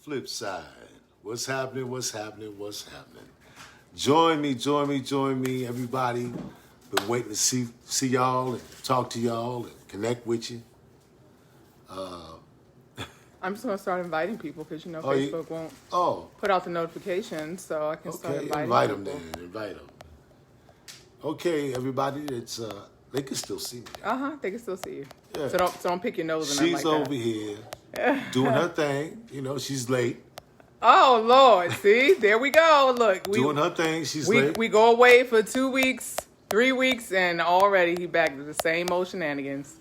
flip side. What's happening? What's happening? What's happening? Join me, everybody. Been waiting to see y'all and talk to y'all and connect with you. I'm just gonna start inviting people because Oh, you- Facebook won't Oh, put out the notifications, so I can start okay. inviting Invite them people. then. Invite them. Okay, everybody. It's they can still see me. They can still see you. Yeah. So don't pick your nose and She's nothing over like here doing her thing. You know, she's late. Oh Lord, see, there we go. Look, Doing her thing. She's we late. we go away for 2 weeks, 3 weeks, and already he back to the same old shenanigans.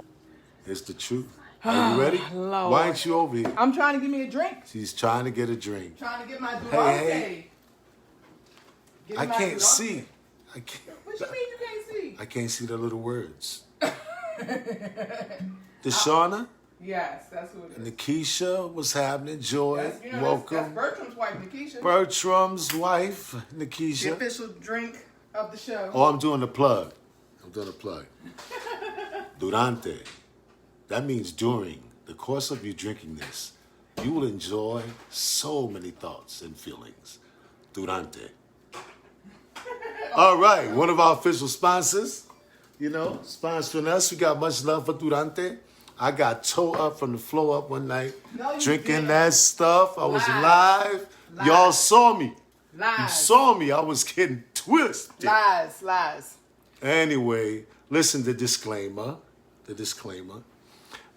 It's the truth. Are you ready? Lord. Why ain't you over here? I'm trying to give me a drink. She's trying to get a drink. Trying to get my Durante. Hey. Get I my can't Durante. see. I can't. What you mean you can't see? I can't see the little words. Deshauna Yes, that's who it is. and Nikisha, what's happening? Joy, That's, that's welcome. Bertram's wife, Nikisha. Bertram's wife, The Nikisha. official drink of the show. Oh, I'm doing the plug. Durante. That means during the course of you drinking this, you will enjoy so many thoughts and feelings. Durante. All right, one of our official sponsors, sponsoring us. We got much love for Durante. I got toe up from the floor up one night, No, you drinking didn't. that stuff. I was Lies. live. Y'all saw me. You Lies. saw me. I was getting twisted. Lies. Anyway, listen to the disclaimer.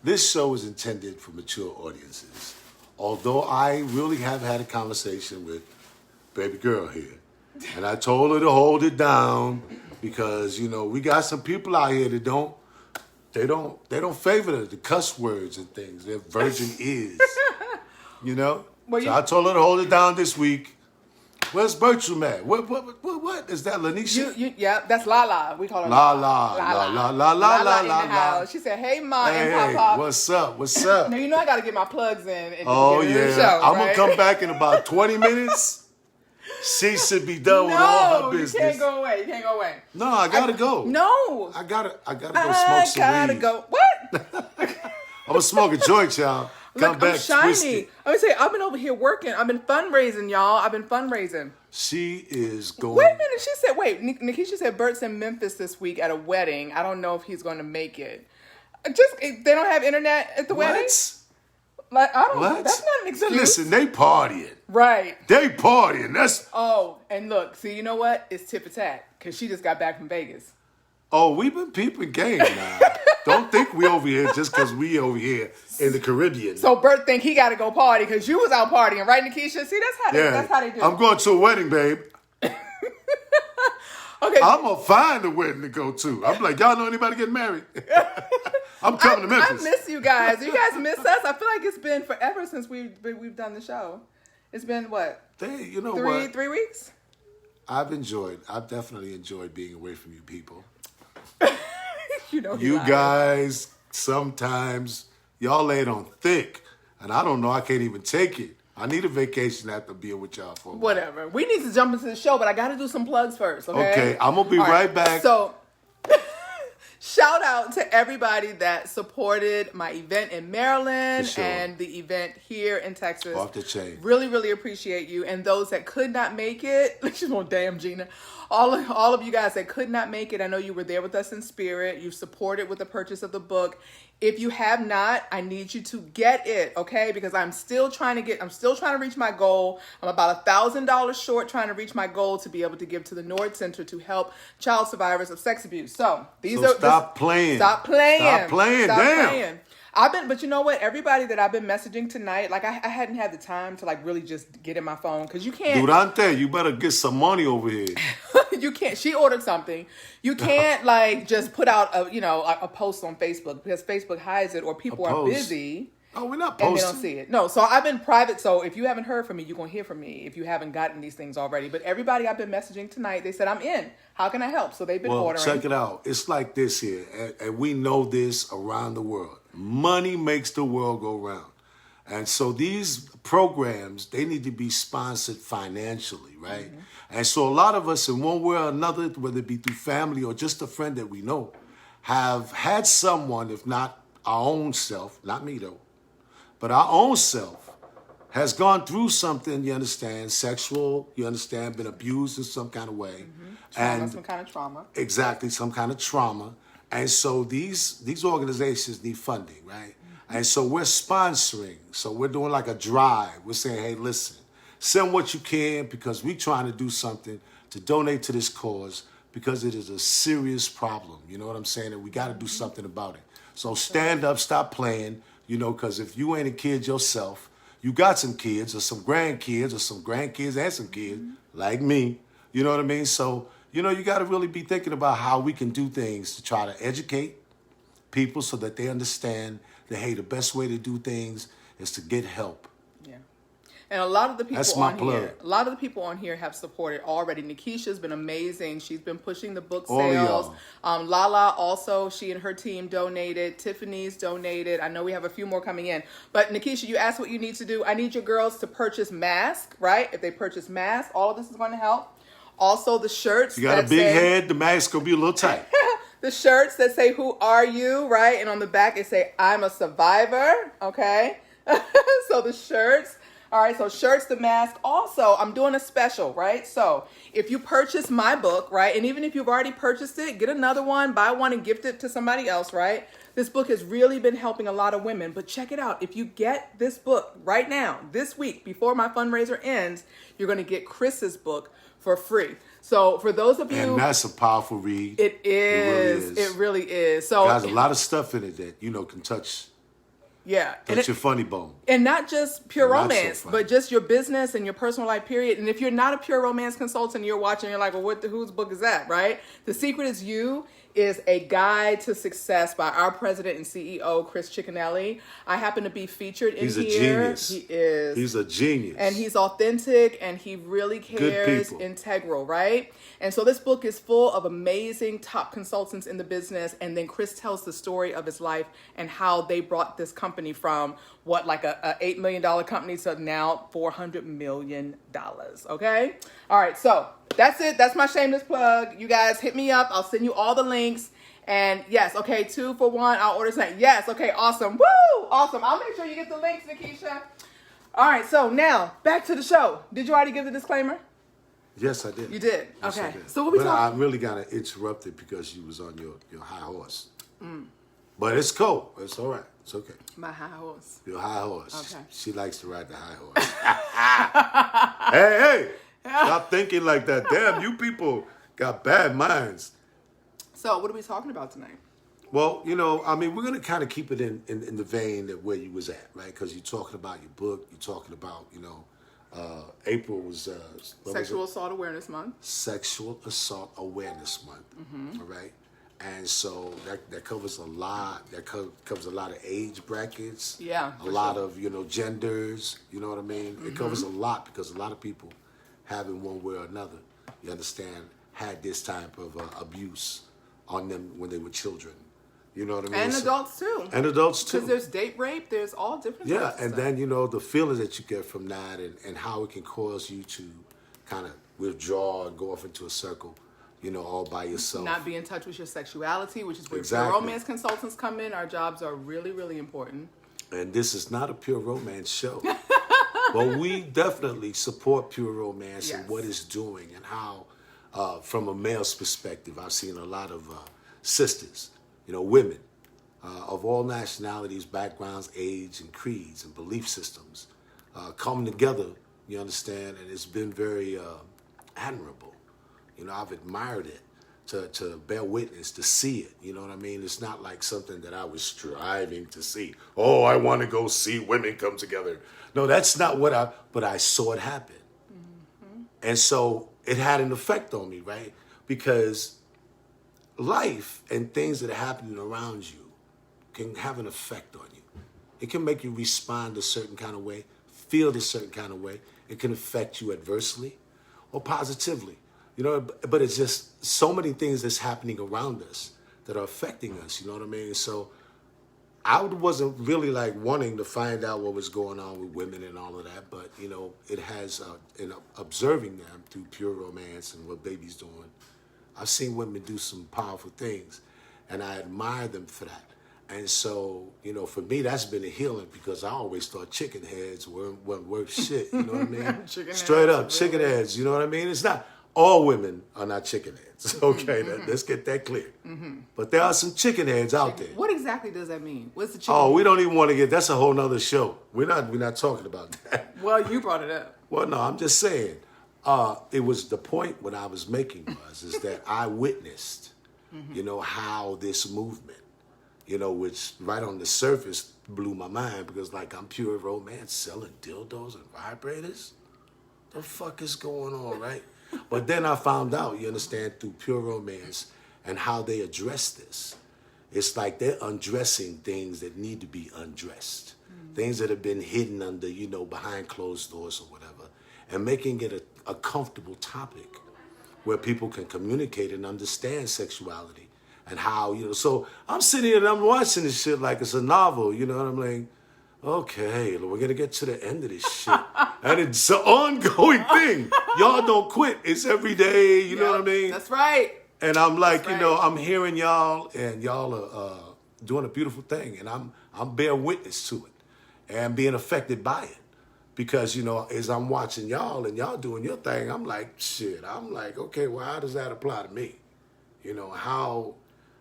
This show is intended for mature audiences. Although I really have had a conversation with baby girl here. And I told her to hold it down because, we got some people out here that don't favor the cuss words and things. They're virgin ears. Well, So I told her to hold it down this week. Where's Bertram at? What? Is that Lanisha? Yeah, that's Lala. We call her La Lala. la Lala in the la. house. She said, "Hey, Ma and Hey, Papa." what's up? Now you know I got to get my plugs in. And Oh, get into the yeah. show, I'm right? going to come back in about 20 minutes. She should be done with all her business. You can't go away. You can't go away. No, I got to go. No. I gotta go smoke some gotta weed. go. What? I'm going to smoke a joint, y'all. Come Look, back I'm shiny. twisted. Let me say, I've been over here working. I've been fundraising, y'all. I've been fundraising. She is going. Wait a minute. She said, Nikisha said Bert's in Memphis this week at a wedding. I don't know if he's going to make it. They don't have internet at the wedding? Like, I don't What? That's not an excuse. Listen, they partying. Right. They partying. That's. Oh, and look, see, you know what? It's tip for tat because she just got back from Vegas. Oh, we've been peeping game now. Don't think we over here just because we over here in the Caribbean. So Bert think he got to go party because you was out partying, right, Nikisha? See, that's how they do. I'm going to a wedding, babe. Okay. I'm going to find a wedding to go to. I'm like, y'all know anybody getting married? I'm coming to Memphis. I miss you guys. You guys miss us. I feel like it's been forever since we've done the show. It's been what? You know what? 3 weeks? I've definitely enjoyed being away from you people. You You guys, sometimes, y'all laid on thick. And I don't know, I can't even take it. I need a vacation after being with y'all for a while. Whatever. We need to jump into the show, but I got to do some plugs first, okay? Okay, I'm going to be All right back. So, shout out to everybody that supported my event in Maryland For sure. and the event here in Texas. Off the chain. Really, really appreciate you. And those that could not make it, she's on damn Gina. All of you guys that could not make it, I know you were there with us in spirit. You supported with the purchase of the book. If you have not, I need you to get it, okay? Because I'm still trying to reach my goal. I'm about $1,000 short trying to reach my goal to be able to give to the Nord Center to help child survivors of sex abuse. So Stop playing. Stop playing. Damn. But you know what? Everybody that I've been messaging tonight, like I hadn't had the time to like really just get in my phone because you can't. Durante, you better get some money over here. You can't. She ordered something. You can't like just put out a post on Facebook because Facebook hides it or people are post? busy. Oh, we're not And they posting. don't see it. No, so I've been private. So if you haven't heard from me, you're going to hear from me if you haven't gotten these things already. But everybody I've been messaging tonight, they said, I'm in. How can I help? So they've been ordering. Check it out. It's like this here, and we know this around the world. Money makes the world go round. And so these programs, they need to be sponsored financially, right? Mm-hmm. And so a lot of us, in one way or another, whether it be through family or just a friend that we know, have had someone, if not our own self, not me though, but our own self, has gone through something, you understand, sexual, you understand, been abused in some kind of way. Trauma, And some kind of trauma. exactly, some kind of trauma. And so these organizations need funding, right? And so we're sponsoring. So we're doing like a drive. We're saying, hey, listen, send what you can because we're trying to do something to donate to this cause because it is a serious problem. You know what I'm saying? And we got to do something about it. So stand up, stop playing, you know, because if you ain't a kid yourself, you got some kids or some grandkids or some grandkids and some kids like me. You know what I mean? So, you know, you got to really be thinking about how we can do things to try to educate people so that they understand that, hey, the best way to do things is to get help. Yeah. And a lot of the people That's my on plug. here, a lot of the people on here have supported already. Nikisha's been amazing. She's been pushing the book All of sales. y'all. Lala also, she and her team donated. Tiffany's donated. I know we have a few more coming in. But Nikisha, you asked what you need to do. I need your girls to purchase masks, right? If they purchase masks, all of this is going to help. Also the shirts. You got a that big say- head, the mask gonna be a little tight. The shirts that say, who are you, right? And on the back, it say, I'm a survivor, okay? So the shirts, all right, so shirts, the mask. Also, I'm doing a special, right? So if you purchase my book, right, and even if you've already purchased it, get another one, buy one and gift it to somebody else, right? This book has really been helping a lot of women, but check it out. If you get this book right now, this week, before my fundraiser ends, you're going to get Chris's book for free. So for those of you, And that's a powerful read. it is. It really is. So There's a lot of stuff in it that, you know, can touch yeah, and your funny bone. and not just pure Not so romance, funny. but just your business and your personal life, period. And if you're not a pure romance consultant, you're watching, you're like, well, whose book is that, right? The Secret is You is a guide to success by our president and CEO, Chris Cicconelli. I happen to be featured in He's a here. genius. He is. He's a genius. And he's authentic and he really cares, people. integral, right? And so this book is full of amazing top consultants in the business. And then Chris tells the story of his life and how they brought this company from what, like a $8 million company to now $400 million. Okay. All right. So that's it. That's my shameless plug. You guys hit me up. I'll send you all the links. And yes, okay, 2 for 1. I'll order something. Yes, okay, awesome. Woo! Awesome. I'll make sure you get the links, Nikisha. All right, so now back to the show. Did you already give the disclaimer? Yes, I did. You did? Yes, I Okay. did. So what we but talking? I really got to interrupt it because you was on your high horse. But it's cool. It's all right. It's okay. My high horse. Your high horse. Okay. She likes to ride the high horse. Hey, stop thinking like that. Damn, you people got bad minds. So what are we talking about tonight? Well, you know, I mean, we're going to kind of keep it in the vein that where you was at, right? Because you're talking about your book. You're talking about, you know, April was... what was Sexual it? Assault Awareness Month. Sexual Assault Awareness Month, all right? And so that covers a lot. That covers a lot of age brackets. Yeah, A for lot sure. of, you know, genders. You know what I mean? It covers a lot because a lot of people have in one way or another, you understand, had this type of abuse on them when they were children. You know what I mean? And So- adults too. And adults too. Because there's date rape, there's all different Yeah, types of and stuff. then, you know, the feeling that you get from that and how it can cause you to kind of withdraw and go off into a circle, you know, all by yourself. Not be in touch with your sexuality, which is where Exactly. pure romance consultants come in. Our jobs are really, really important. And this is not a pure romance show. But we definitely support pure romance and Yes. what it's doing and how, from a male's perspective, I've seen a lot of sisters, you know, women of all nationalities, backgrounds, age, and creeds and belief systems come together, you understand, and it's been very admirable. You know, I've admired it to bear witness, to see it. You know what I mean? It's not like something that I was striving to see. Oh, I want to go see women come together. No, that's not but I saw it happen. And so it had an effect on me, right? Because life and things that are happening around you can have an effect on you. It can make you respond a certain kind of way, feel a certain kind of way. It can affect you adversely or positively. You know, but it's just so many things that's happening around us that are affecting us, you know what I mean? So I wasn't really like wanting to find out what was going on with women and all of that, but you know, it has, in observing them through pure romance and what Baby's doing, I've seen women do some powerful things, and I admire them for that. And so, you know, for me, that's been a healing because I always thought chicken heads weren't worth shit. You know what I mean? Straight heads, up, chicken heads. You know what I mean? It's not all women are not chicken heads. Okay, let's get that clear. But there are some chicken heads out there. What exactly does that mean? What's the chicken? Oh, we don't even want to get. That's a whole nother show. We're not talking about that. Well, you brought it up. Well, no, I'm just saying. It was the point what I was making is that I witnessed, you know, how this movement, you know, which right on the surface blew my mind because like I'm pure romance selling dildos and vibrators. The fuck is going on, right? But then I found out, you understand, through pure romance and how they address this. It's like they're undressing things that need to be undressed. Things that have been hidden under, you know, behind closed doors or whatever. And making it a comfortable topic where people can communicate and understand sexuality and how, you know. So I'm sitting here and I'm watching this shit like it's a novel, you know what I'm like? Okay, we're going to get to the end of this shit. And it's an ongoing thing. Y'all don't quit. It's every day, you know what I mean? That's right. And I'm like, That's you know, right. I'm hearing y'all and y'all are doing a beautiful thing. And I'm bearing witness to it and being affected by it. Because, you know, as I'm watching y'all and y'all doing your thing, I'm like, shit. I'm like, okay, well, how does that apply to me? You know, how...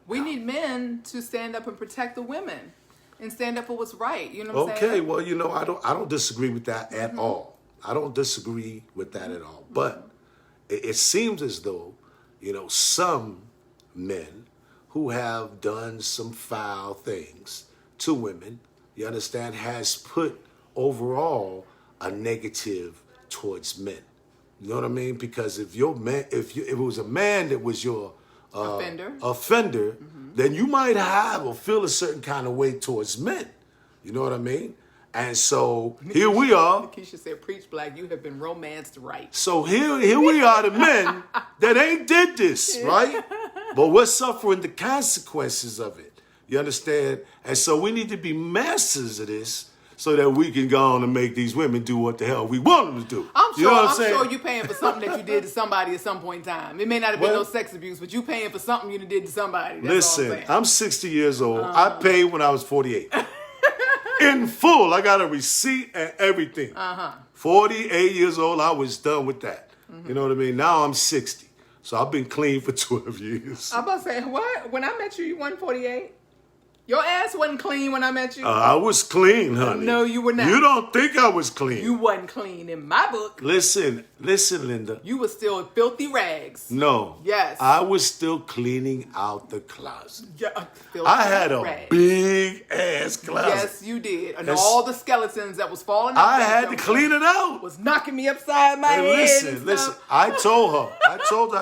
We need men to stand up and protect the women and stand up for what's right. You know what I'm saying? Okay, well, you know, I don't disagree with that at all. I don't disagree with that at all. But it seems as though, you know, some men who have done some foul things to women, you understand, has put overall a negative towards men. You know what I mean? Because if if it was a man that was your offender, then you might have or feel a certain kind of way towards men. You know what I mean? And so here we are. Keisha said, preach black, you have been romanced right. So here we are, the men that ain't did this, right? But we're suffering the consequences of it. You understand? And so we need to be masters of this so that we can go on and make these women do what the hell we want them to do. I'm You know what I'm saying? sure you paying for something that you did to somebody at some point in time. It may not have been Well- no sex abuse, but you paying for something you did to somebody. That's all I'm Listen, saying. I'm 60 years old. I paid when I was 48. In full. I got a receipt and everything. 48 years old, I was done with that. You know what I mean? Now I'm 60. So I've been clean for 12 years. I'm about to say, what? When I met you, you wasn't 48? Your ass wasn't clean when I met you. I was clean, honey. No, you were not. You don't think I was clean. You wasn't clean in my book. Listen, Linda. You was still filthy rags. No. Yes. I was still cleaning out the closet. Yeah, filthy I had a rags. big ass closet. Yes, you did. And That's- all the skeletons that was falling out. I that had to jumper clean it out. was knocking me upside my Hey, head. listen, and listen. stuff. I told her,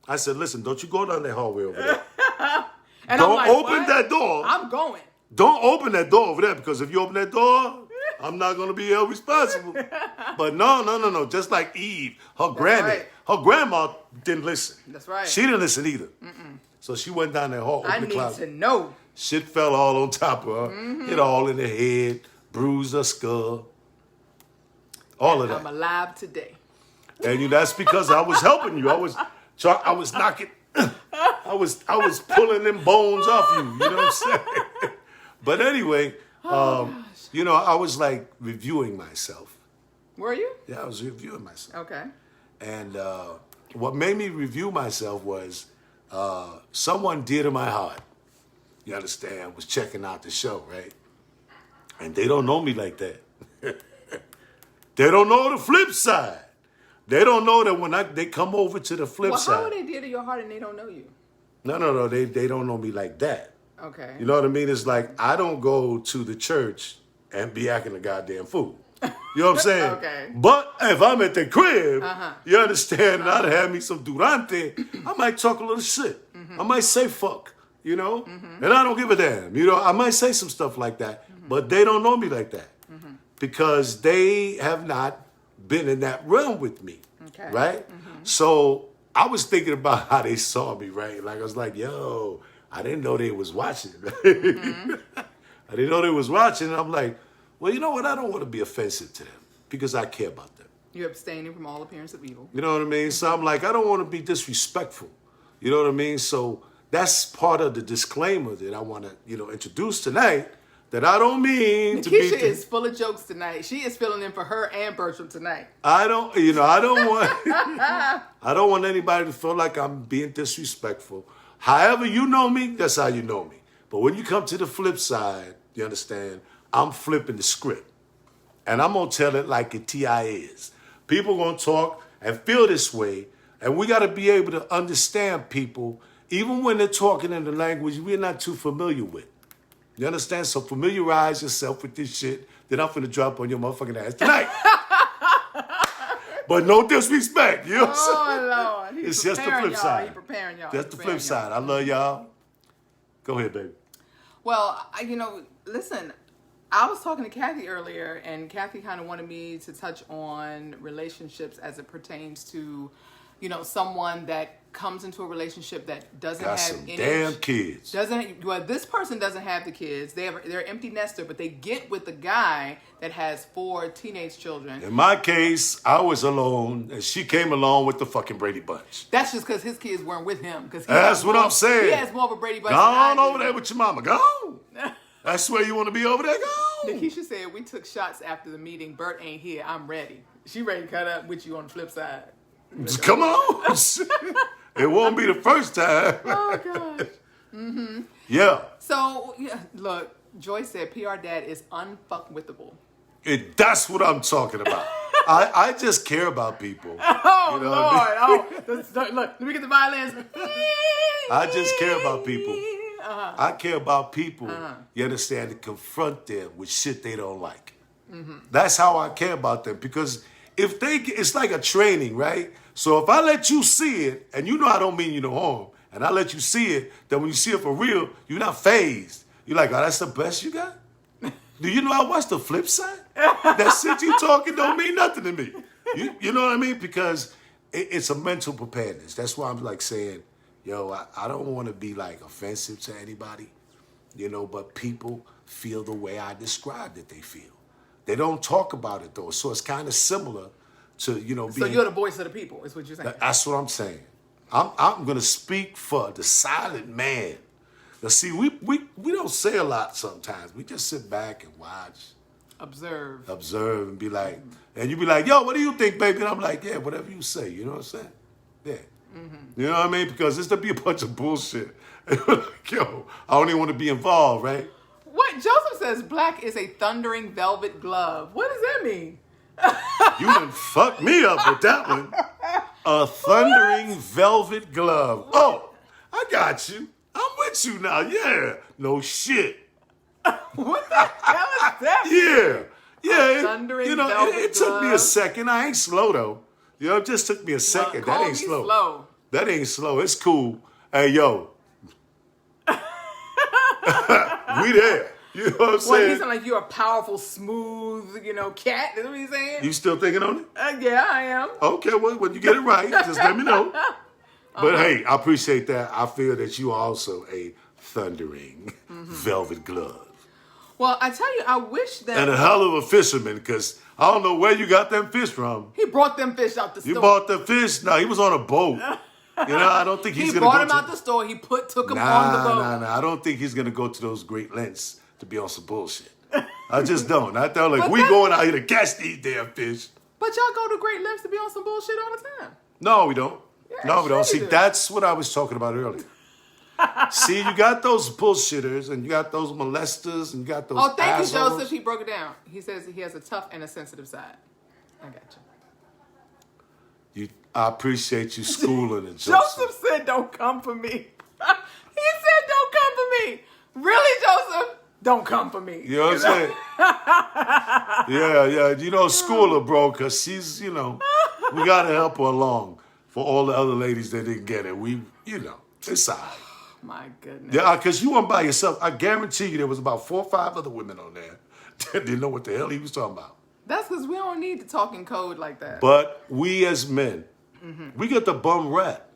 I said, listen, don't you go down that hallway over there. And Don't I'm like, open what? that door. I'm going. Don't open that door over there because if you open that door, I'm not going to be held responsible. But no. Just like Eve, her grandma didn't listen. That's right. She didn't listen either. So she went down that hall, I opened the need closet. to know. Shit fell all on top of her. Hit all in the head, bruised her skull. All of that. I'm alive today. And that's because I was helping you. I was knocking. I was pulling them bones off you. You know what I'm saying? But anyway, you know, I was like reviewing myself. Were you? Yeah, I was reviewing myself. Okay. And what made me review myself was someone dear to my heart, you understand, was checking out the show, right? And they don't know me like that. They don't know the flip side. They don't know that when they come over to the flip Well, side. how are they dear to your heart and they don't know you? No, they don't know me like that. Okay. You know what I mean? It's like I don't go to the church and be acting a goddamn fool. You know what I'm saying? Okay. But if I'm at the crib, you understand, and I'd have me some Durante, I might talk a little shit. I might say fuck, you know? And I don't give a damn. You know, I might say some stuff like that, but they don't know me like that because they have not been in that realm with me, Okay. right? So I was thinking about how they saw me, right? Like I was like, yo, I didn't know they was watching. I didn't know they was watching. And I'm like, well, you know what? I don't want to be offensive to them because I care about them. You're abstaining from all appearance of evil. You know what I mean? So I'm like, I don't want to be disrespectful. You know what I mean? So that's part of the disclaimer that I want to, introduce tonight. That I don't mean to be. Nikisha is full of jokes tonight. She is filling in for her and Bertram tonight. I don't want, I don't want anybody to feel like I'm being disrespectful. However you know me, that's how you know me. But when you come to the flip side, you understand, I'm flipping the script. And I'm going to tell it like it T.I. is. People going to talk and feel this way. And we got to be able to understand people, even when they're talking in the language we're not too familiar with. You understand? So familiarize yourself with this shit that I'm finna drop on your motherfucking ass tonight. But no disrespect, you know what I'm saying? Oh, Lord. It's just the flip side. He's preparing y'all. That's the flip side. I love y'all. Go ahead, baby. Well, listen, I was talking to Kathy earlier, and Kathy kind of wanted me to touch on relationships as it pertains to, someone that comes into a relationship that doesn't Got have some any damn kids. This person doesn't have the kids. They're empty nester, but they get with the guy that has 4 teenage children. In my case, I was alone, and she came along with the fucking Brady Bunch. That's just because his kids weren't with him. That's what I'm saying. He has more of a Brady Bunch. Go on over there with your mama. Go. That's where you want to be over there. Go. Nikisha said, we took shots after the meeting. Bert ain't here. I'm ready. She ready to cut up with you on the flip side. Come on. It won't be the first time. Oh, gosh. Mm-hmm. Yeah. So, look, Joyce said PR dad is unfuckwithable. That's what I'm talking about. I just care about people. Oh, you know Lord. Look, let me get the violins. I just care about people. I care about people, you understand, to confront them with shit they don't like. Mm-hmm. That's how I care about them, because it's like a training, right? So if I let you see it, and I don't mean you no harm, and I let you see it, then when you see it for real, you're not fazed. You're like, oh, that's the best you got? Do you know I watch the flip side? That shit you talking don't mean nothing to me. You know what I mean? Because it's a mental preparedness. That's why I'm like saying, yo, I don't want to be like offensive to anybody, but people feel the way I described that they feel. They don't talk about it though. So it's kind of similar to, being... So you're the voice of the people, is what you're saying. That's what I'm saying. I'm going to speak for the silent man. Now, see, we don't say a lot sometimes. We just sit back and watch. Observe, and be like, and you be like, yo, what do you think, baby? And I'm like, yeah, whatever you say. You know what I'm saying? Yeah. Mm-hmm. You know what I mean? Because this to be a bunch of bullshit. Like, yo, I don't even want to be involved, right? What? Joseph says black is a thundering velvet glove. What does that mean? You done fucked me up with that one. A thundering velvet glove. Oh, I got you. I'm with you now. Yeah. No shit. What the hell is that? Yeah. Thundering it took me a second. I ain't slow though. It just took me a second. Well, that ain't slow. That ain't slow. It's cool. Hey, yo. We there. You know what I'm saying? Well, you sound like you're a powerful, smooth, cat. Is that what you're saying? You still thinking on it? Yeah, I am. Okay, well, when you get it right, just let me know. But hey, I appreciate that. I feel that you are also a thundering velvet glove. Well, I tell you, I wish that... And a hell of a fisherman, because I don't know where you got them fish from. He brought them fish out the store. You bought the fish? No, he was on a boat. I don't think he's going to go He brought them out the store. He took them on the boat. Nah. I don't think he's going to go to those great lengths to be on some bullshit. I just don't. I thought, like, we going out here to catch these damn fish. But y'all go to great lengths to be on some bullshit all the time. No, we don't. Yeah, no, we don't. See, do. That's what I was talking about earlier. See, you got those bullshitters, and you got those molesters, and you got those thank assholes. you, Joseph. He broke it down. He says he has a tough and a sensitive side. I got you. I appreciate you schooling it, Joseph. Joseph said, don't come for me. He said, don't come for me. Really, Joseph? Don't come for me. You know what I'm saying? Yeah. School her, bro, because she's, we got to help her along for all the other ladies that didn't get it. It's all right. My goodness. Yeah, because you weren't by yourself. I guarantee you there was about 4 or 5 other women on there that didn't know what the hell he was talking about. That's because we don't need to talk in code like that. But we as men, we get the bum rap.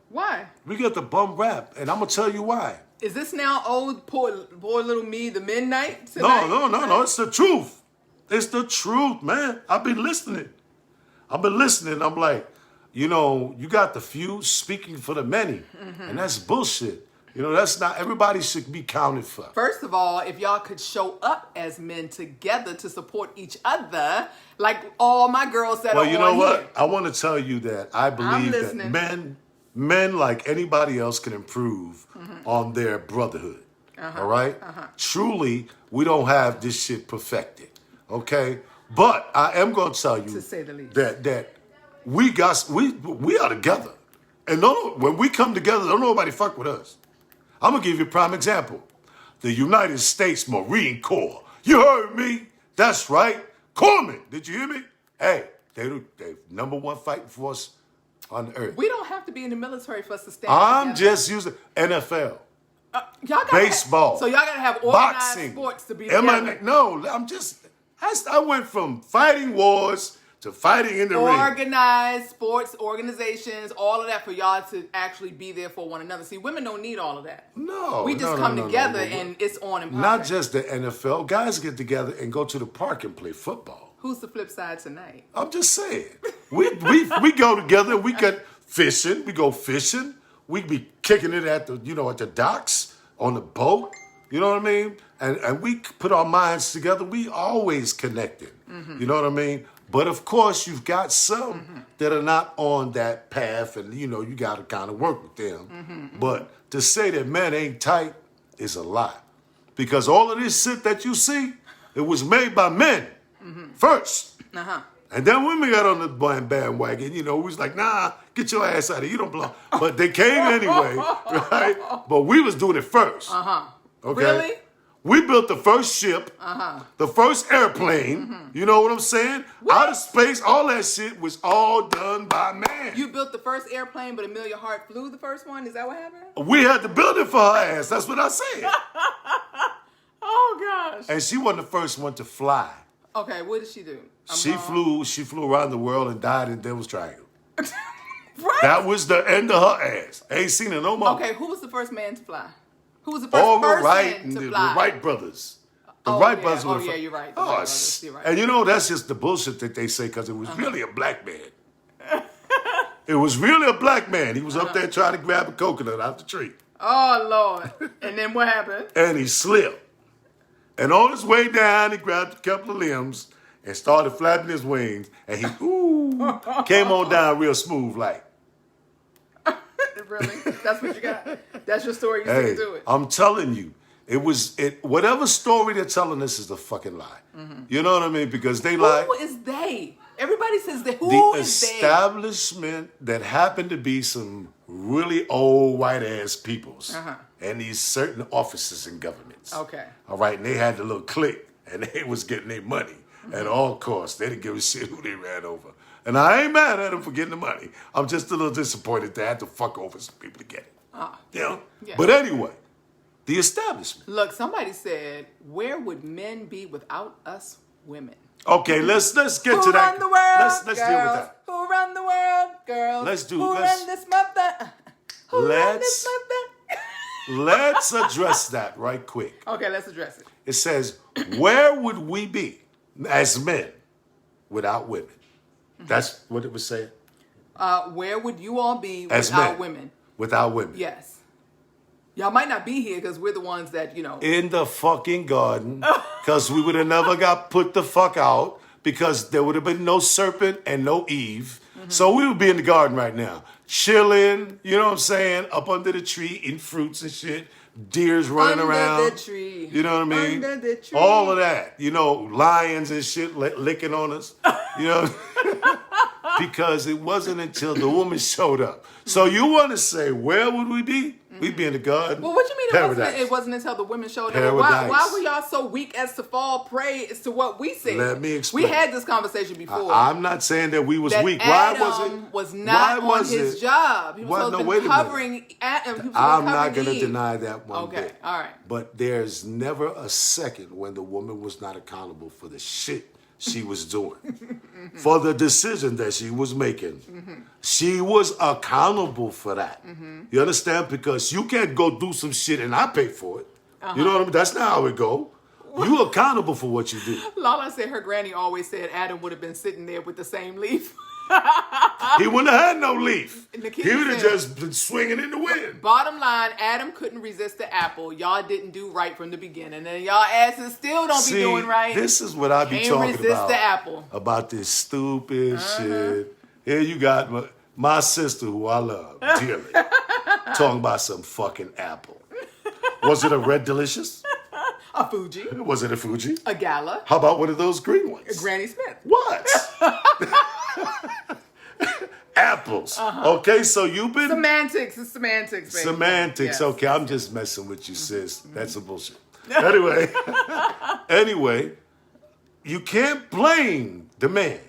Why? We get the bum rap, and I'm going to tell you why. Is this now old poor little me, the midnight tonight? No. It's the truth. It's the truth, man. I've been listening. I'm like, you know, you got the few speaking for the many, and that's bullshit. You know, that's not, everybody should be counted for. First of all, if y'all could show up as men together to support each other, like all my girls that are Well, you know on what? here. I want to tell you that I believe that listening. men like anybody else can improve on their brotherhood. All right? Truly, we don't have this shit perfected. Okay? But I am going to tell you To say the least. that we are together. And when we come together, don't nobody fuck with us. I'm going to give you a prime example. The United States Marine Corps. You heard me? That's right. Corpsmen. Did you hear me? Hey, they number one fighting force on the earth. We don't have to be in the military for us to stand I'm together. just using NFL, Y'all gotta baseball, so y'all gotta have organized boxing. sports to be together. I went from fighting wars to fighting in the ring. Organized sports organizations, all of that for y'all to actually be there for one another. See, women don't need all of that. No, we just no, come no, no, together no. and it's on and popping. Not just the NFL. Guys get together and go to the park and play football. Who's the flip side tonight? I'm just saying. We go together. We get fishing. We go fishing. We be kicking it at the docks on the boat. You know what I mean? And we put our minds together. We always connected. You know what I mean? But of course, you've got some that are not on that path, and you got to kind of work with them. But to say that men ain't tight is a lie, because all of this shit that you see, it was made by men first. And then women got on the bandwagon, we was like, nah, get your ass out of here, you don't belong. But they came anyway, right? But we was doing it first. Okay? Really? We built the first ship, the first airplane, you know what I'm saying? Outer space, all that shit was all done by man. You built the first airplane, but Amelia Hart flew the first one? Is that what happened? We had to build it for her ass, that's what I said. Oh, gosh. And she wasn't the first one to fly. Okay, what did she do? She flew around the world and died in Devil's Triangle. Right? That was the end of her ass. Ain't seen her no more. Okay, who was the first man to fly? Who was the first All person right, to the fly? Wright brothers. The Oh, Wright yeah. brothers were Oh, the yeah, fir- you're right. The Oh, Wright brothers, you're right. and that's just the bullshit that they say because it was really a black man. It was really a black man. He was up there trying to grab a coconut out the tree. Oh, Lord. And then what happened? And he slipped. And on his way down, he grabbed a couple of limbs and started flapping his wings. And he came on down real smooth like. Really? That's what you got? That's your story? You Hey, stick to it? I'm telling you, whatever story they're telling us is a fucking lie. You know what I mean? Because they lie. Who is they? Everybody says that. Who The is they? establishment that happen to be some really old white ass peoples and these certain offices in governments. Okay. All right, and they had the little clique and they was getting their money at all costs. They didn't give a shit who they ran over. And I ain't mad at them for getting the money. I'm just a little disappointed they had to fuck over some people to get it. You know? Yeah. But anyway, the establishment. Look, somebody said, where would men be without us women? Okay, let's get Who to that. run the world, Let's girls? deal with that. Who run the world, girls? Who run this mother? Who run this mother? Let's address that right quick. Okay, let's address it. It says, where would we be as men without women? That's what it was saying. Where would you all be As without men. women? Without women. Yes. Y'all might not be here because we're the ones that, In the fucking garden. Because we would have never got put the fuck out. Because there would have been no serpent and no Eve. So we would be in the garden right now. Chilling, you know what I'm saying? Up under the tree, eating fruits and shit. Deers running Under around. the tree. You know what I mean? Under the tree. All of that. Lions and shit licking on us. You know? Because it wasn't until the woman showed up. So you want to say, where would we be? We'd be in the garden. Well, what you mean Paradise. it wasn't until the women showed up? Paradise. Why were y'all so weak as to fall prey as to what we said? Let me explain. We had this conversation before. I'm not saying that we was that weak. Adam Why was it? was not why on was his it? job. He was Well, supposed no, to wait be a minute. covering Adam. He was I'm not going going to to deny that one Okay, bit. all right. But there's never a second when the woman was not accountable for the shit she was doing, for the decision that she was making. She was accountable for that. You understand? Because you can't go do some shit and I pay for it. You know what I mean? That's not how it go. You accountable for what you do. Lala said her granny always said Adam would have been sitting there with the same leaf. he wouldn't have had no leaf. Nikisha He would have said- just been swinging in the wind. Bottom line, Adam couldn't resist the apple. Y'all didn't do right from the beginning, and y'all asses still don't be doing right. This is what I be Can't talking resist about. the apple. About this stupid shit. Here you got my sister, who I love dearly, talking about some fucking apple. Was it a Red Delicious? A Fuji, Was it a Fuji? a Gala, How about one of those green ones? a Granny Smith. What? Apples. Okay, so you've been Semantics. It's semantics, baby. semantics. Yes. Okay, I'm just messing with you, sis. That's some bullshit. Anyway, you can't blame the man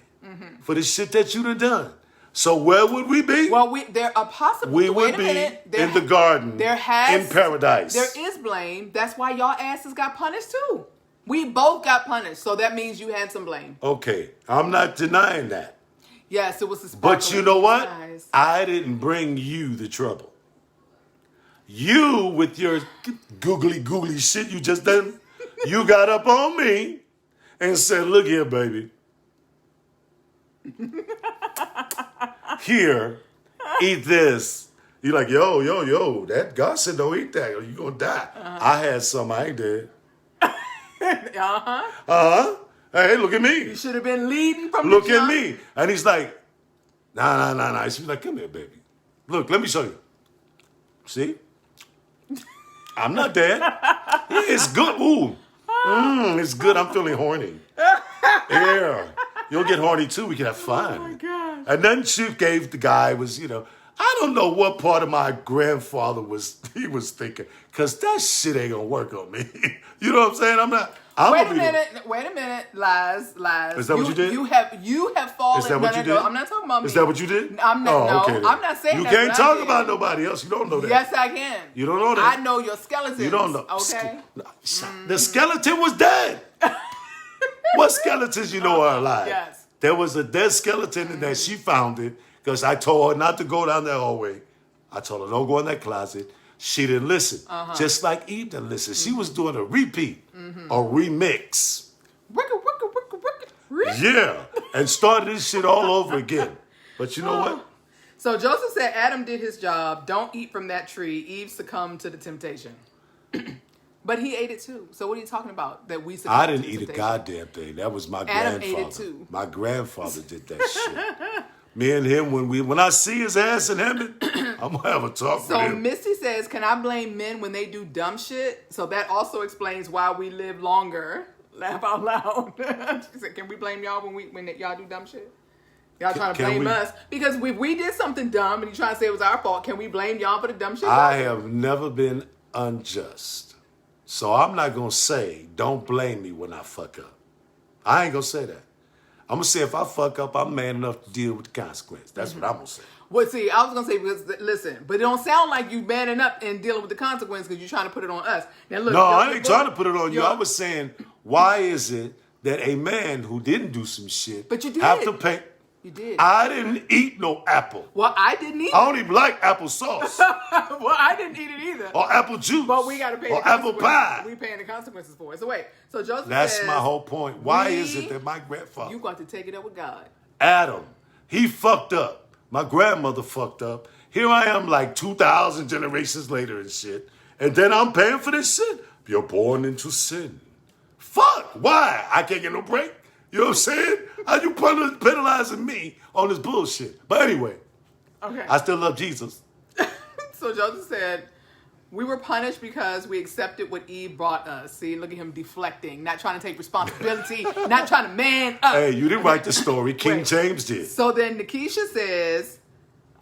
for the shit that you done. So where would we be? Well, there are possible. We wait would a be minute. in the garden, There has in paradise. There is blame. That's why y'all asses got punished too. We both got punished, so that means you had some blame. Okay, I'm not denying that. Yes, it was the But you know what? eyes. I didn't bring you the trouble. You, with your googly shit you just done, you got up on me and said, look here, baby. Here, eat this. You're like, yo, that God said don't eat that or you're going to die. I had some, I ain't dead. Hey, look at me. You should have been leading from Look the at jump. me. And he's like, nah. She's like, come here, baby. Look, let me show you. See? I'm not dead. Yeah, it's good. Ooh. It's good. I'm feeling horny. Yeah. You'll get horny too. We can have fun. Oh my gosh. And then she gave the guy I don't know what part of my grandfather was thinking. Because that shit ain't going to work on me. You know what I'm saying? Wait a minute, lies. Is that what you did? You have fallen. Is that what you did? I'm not talking about me. Is that what you did? I'm not. Oh, okay, no, then. I'm not saying you that. can't but I talk did. about nobody else. You don't know that. Yes, I can. You don't know that. I know your skeletons. You don't know. Okay. The skeleton was dead. What skeletons you know are alive? Yes. There was a dead skeleton and that she found it because I told her not to go down that hallway. I told her don't go in that closet. She didn't listen. Just like Eve didn't listen. She was doing a repeat, a remix. Wicka. Yeah. And started this shit all over again. But you know what? So Joseph said Adam did his job. Don't eat from that tree. Eve succumbed to the temptation. But he ate it too. So what are you talking about? That we succumbed I didn't to eat a temptation? goddamn thing. That was my Adam ate grandfather. it too. My grandfather did that shit. Me and him, when I see his ass in heaven, I'm gonna have a talk So with him. Misty says, can I blame men when they do dumb shit? So that also explains why we live longer. Laugh out loud. She said, can we blame y'all when y'all do dumb shit? Y'all trying to Can blame we- us. Because if we did something dumb and you trying to say it was our fault, can we blame y'all for the dumb shit? I have never been unjust. So I'm not gonna say, don't blame me when I fuck up. I ain't gonna say that. I'm gonna say if I fuck up, I'm man enough to deal with the consequence. That's what I'm gonna say. Well, see, I was going to say, because, listen, but it don't sound like you manning up and dealing with the consequence because you're trying to put it on us. Now, look, No, I ain't trying to put it on you. your- I was saying, why is it that a man who didn't do some shit But you did. have to pay? You did. I didn't eat no apple. Well, I didn't eat I it. don't even like applesauce Well, I didn't eat it either. or apple juice But we got to pay or the apple consequences. pie. We paying the consequences for it. So wait. So Joseph That's says, my whole point. Why we- is it that my grandfather, you got to take it up with God. Adam, he fucked up. My grandmother fucked up. Here I am like 2,000 generations later and shit. And then I'm paying for this shit. You're born into sin. Fuck. Why? I can't get no break. You know what I'm saying? How you penalizing me on this bullshit? But anyway, Okay. I still love Jesus. So Joseph said, we were punished because we accepted what Eve brought us. See, look at him deflecting, not trying to take responsibility, not trying to man up. Hey, you didn't write the story. King Wait. James did. So then Nikisha says,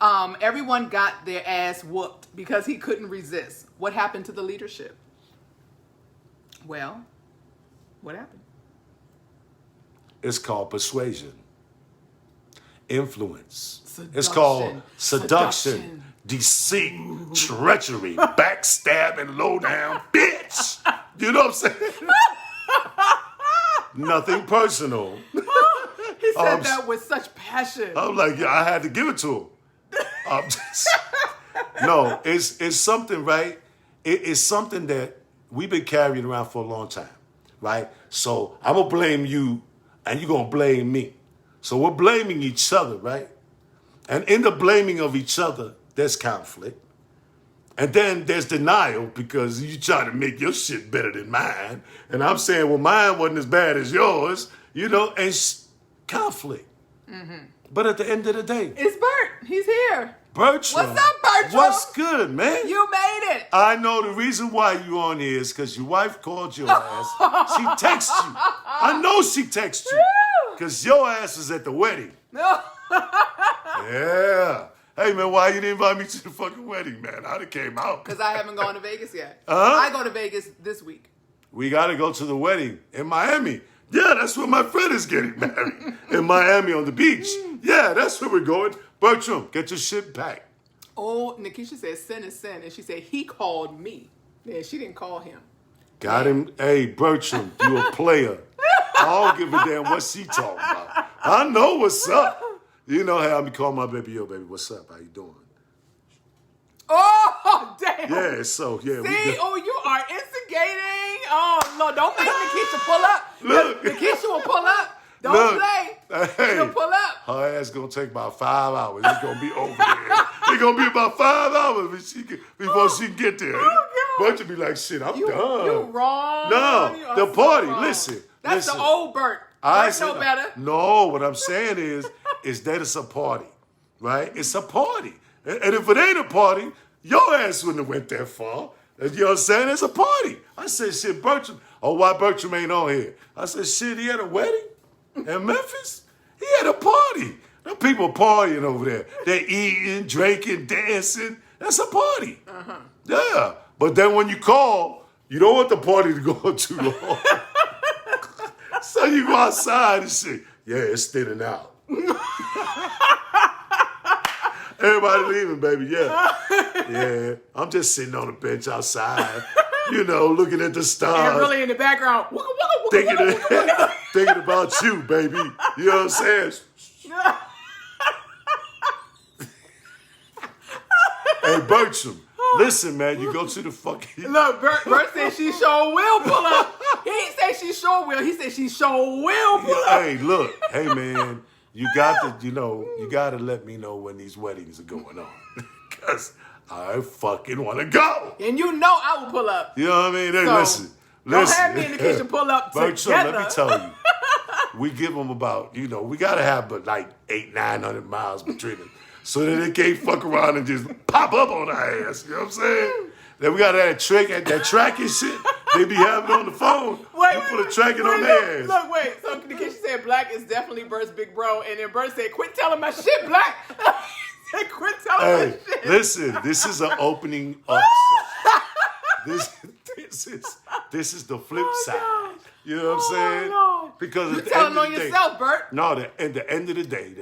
everyone got their ass whooped because he couldn't resist. What happened to the leadership? Well, what happened? It's called persuasion. Influence. It's Seduction. called seduction, Seduction. deceit, treachery, backstabbing, low down bitch. You know what I'm saying? Nothing personal. He said I'm that with such passion. I'm like, yeah, I had to give it to him. No, it's something, right? It's something that we've been carrying around for a long time, right? So I'm gonna blame you, and you're gonna blame me. So we're blaming each other, right? And in the blaming of each other, there's conflict. And then there's denial because you try to make your shit better than mine. And I'm saying, well, mine wasn't as bad as yours, and conflict. Mm-hmm. But at the end of the day, it's Bert. He's here. Bertram. What's up, Bertram? What's good, man? You made it. I know the reason why you on here is because your wife called your ass. She texted you. I know she texted you because your ass was at the wedding. No. Yeah. Hey, man, why you didn't invite me to the fucking wedding, man? I'd have came out. Because I haven't gone to Vegas yet. Uh-huh. I go to Vegas this week. We got to go to the wedding in Miami. Yeah, that's where my friend is getting married. In Miami on the beach. Yeah, that's where we're going. Bertram, get your shit packed. Oh, Nikisha said sin is sin. And she said he called me. Yeah, she didn't call him. Got him. Hey, Bertram, you a player. I don't give a damn what she talking about. I know what's up. You know how I call my baby, yo, baby, what's up? How you doing? Oh, damn. Yeah, so, yeah. See, you are instigating. Oh, Lord, don't make Nikisha pull up. Look. Nikisha will pull up. Don't play. Hey, She'll pull up. her ass gonna take about 5 hours. It's gonna be over there. It's gonna be about 5 hours before she can get there. Oh, Bunch will be like, shit, I'm You done. wrong. No, You are the party. wrong. Listen. That's the old Bert. Bert know better. No, what I'm saying is that it's a party, right? It's a party. And if it ain't a party, your ass wouldn't have went that far. You know what I'm saying? It's a party. I said, shit, Bertram. Oh, why Bertram ain't on here? I said, shit, he had a wedding in Memphis? He had a party. Them people partying over there. They're eating, drinking, dancing. That's a party. Uh-huh. Yeah. But then when you call, you don't want the party to go on too long. So you go outside and shit. Yeah, it's thinning out. Everybody leaving, baby. Yeah. Yeah. I'm just sitting on the bench outside, looking at the stars. And really in the background. Thinking about you, baby. You know what I'm saying? Hey, Bertram. Listen, man, you go to the fucking... Look, Bert said she sure will pull up. He didn't say she sure will. He said she sure will pull up. Hey, look. Hey, man, you got to, you got to let me know when these weddings are going on. Because I fucking want to go. And I will pull up. You know what I mean? Hey, listen. Don't have me in the kitchen pull up Bertram, together. let me tell you. We give them about, we got to have like 800-900 miles between them. So that they can't fuck around and just pop up on our ass. You know what I'm saying? Then we got that tracking shit. They be having on the phone. You put a tracking on their ass. Look, wait. So Nikisha said Black is definitely Bert's big bro. And then Bert said, quit telling my shit, Black. He said, quit telling my shit. Listen, this is an opening up session. This is the flip side. God. You know what I'm saying? Lord. Because You at the telling end on of the yourself, day, Bert. No, at the end of the day,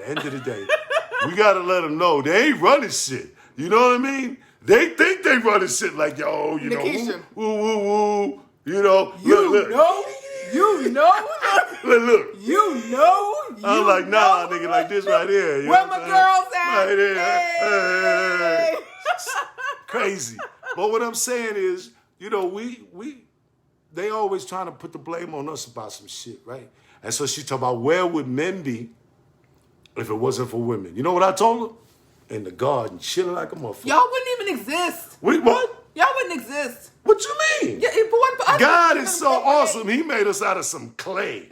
we got to let them know they ain't running shit. You know what I mean? They think they running shit like, yo, Nikisha. woo, woo, woo. Look. Look. Look. I'm like, nah, nigga, like this right here. You Where know my what I'm girls saying? at? Right here. Hey. Crazy. But what I'm saying is, they always trying to put the blame on us about some shit, right? And so she talk about where would men be if it wasn't for women. You know what I told her? In the garden, chilling like a motherfucker. Y'all wouldn't even exist. Wait, what? Y'all wouldn't exist. What you mean? Yeah, if it wasn't for us, God is so awesome. He made us out of some clay.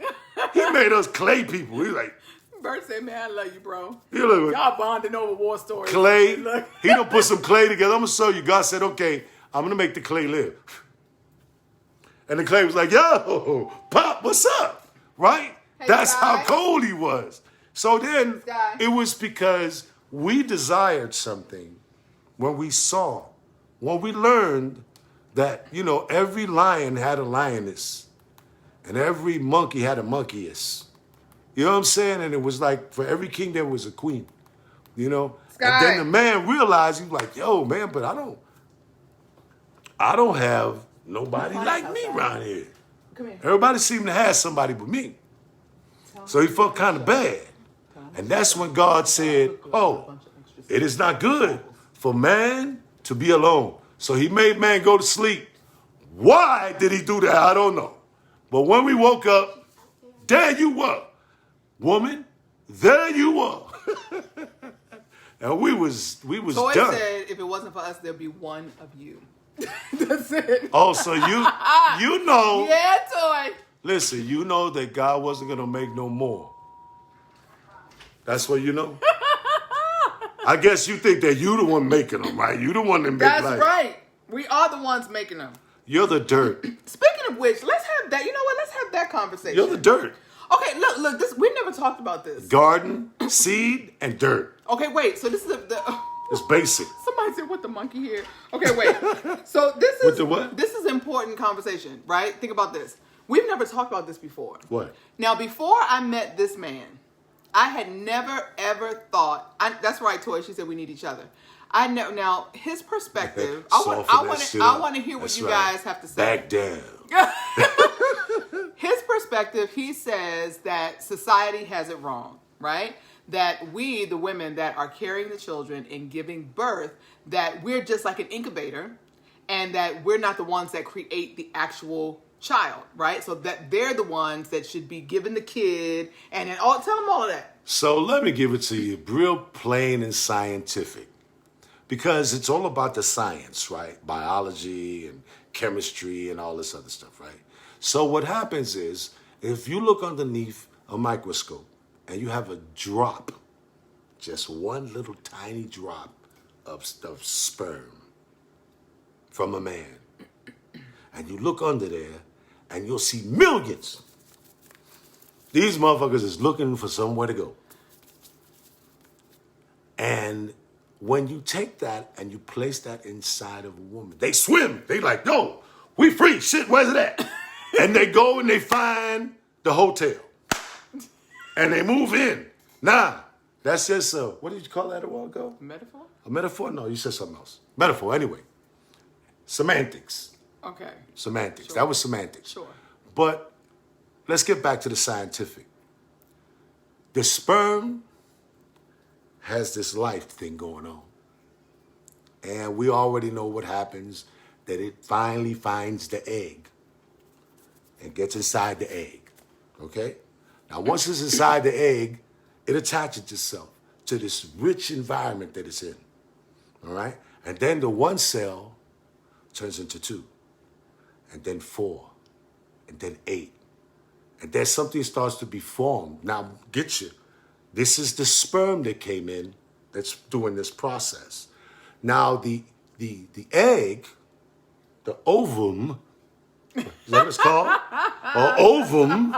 He made us clay people. He's like, Bert said, man, I love you, bro. you look, Y'all bonding over war stories. clay. Look. He done put some clay together. I'm going to show you. God said, okay, I'm going to make the clay live. And the clay was like, yo, Pop, what's up? Right? Hey, That's Sky. how cold he was. So then Sky. it was because we desired something when we saw, when we learned that, every lion had a lioness and every monkey had a monkeyess. You know what I'm saying? And it was like for every king there was a queen, Sky. And then the man realized, he was like, yo, man, but I don't have nobody like me around here. Come here. Everybody seemed to have somebody but me. So he felt kind of bad. And that's when God said, oh, it is not good for man to be alone. So he made man go to sleep. Why did he do that? I don't know. But when we woke up, there you were. Woman, there you were. And we was Toy done. said if it wasn't for us, there'd be one of you. That's it. Oh, so you know. Yeah, Toy. Listen, you know that God wasn't gonna make no more. That's what you know. I guess you think that you the one making them, right? You the one that make That's like, right. We are the ones making them. You're the dirt. Speaking of which, let's have that. You know what? Let's have that conversation. You're the dirt. Okay, look. This we never talked about this. Garden, seed, and dirt. Okay, wait. So this is It's basic. Somebody said, "What the monkey here?" Okay, wait. So this is With the what? This is important conversation, right? Think about this. We've never talked about this before. What? Now, before I met this man, I had never ever thought. That's right, Toy. She said we need each other. I know. Now, his perspective. I want to hear what That's you right. guys have to say. Back down. His perspective. He says that society has it wrong, right? That we, the women that are carrying the children and giving birth, that we're just like an incubator, and that we're not the ones that create the actual child, right? So that they're the ones that should be given the kid, and then tell them all of that. So let me give it to you real plain and scientific. Because it's all about the science, right? Biology and chemistry and all this other stuff, right? So what happens is, if you look underneath a microscope and you have a drop, just one little tiny drop of sperm from a man, and you look under there and you'll see millions. These motherfuckers is looking for somewhere to go. And when you take that and you place that inside of a woman, they swim. They like, no, we free. Shit, where's it at? And they go and they find the hotel. And they move in. Nah, that's just what did you call that a while ago? Metaphor? A metaphor? No, you said something else. Metaphor, anyway. Semantics. Okay. Semantics. Sure. That was semantics. Sure. But let's get back to the scientific. The sperm has this life thing going on. And we already know what happens, that it finally finds the egg and gets inside the egg, okay? Now, once it's inside the egg, it attaches itself to this rich environment that it's in, all right? And then the one cell turns into 2, and then 4, and then 8. And then something starts to be formed. Now, get you. This is the sperm that came in that's doing this process. Now, the egg, the ovum, is that what it's called? Or ovum,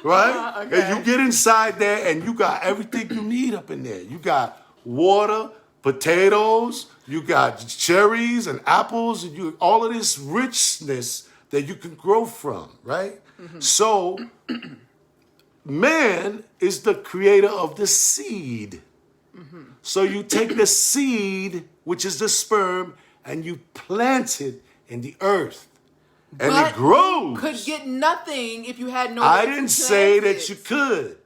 right? Okay. And you get inside there and you got everything you need up in there. You got water, potatoes, you got cherries and apples, and all of this richness that you can grow from, right? Mm-hmm. So, man is the creator of the seed. Mm-hmm. So you take the seed, which is the sperm, and you plant it in the earth. And but it grows. Could get nothing if you had no. I didn't say that you could.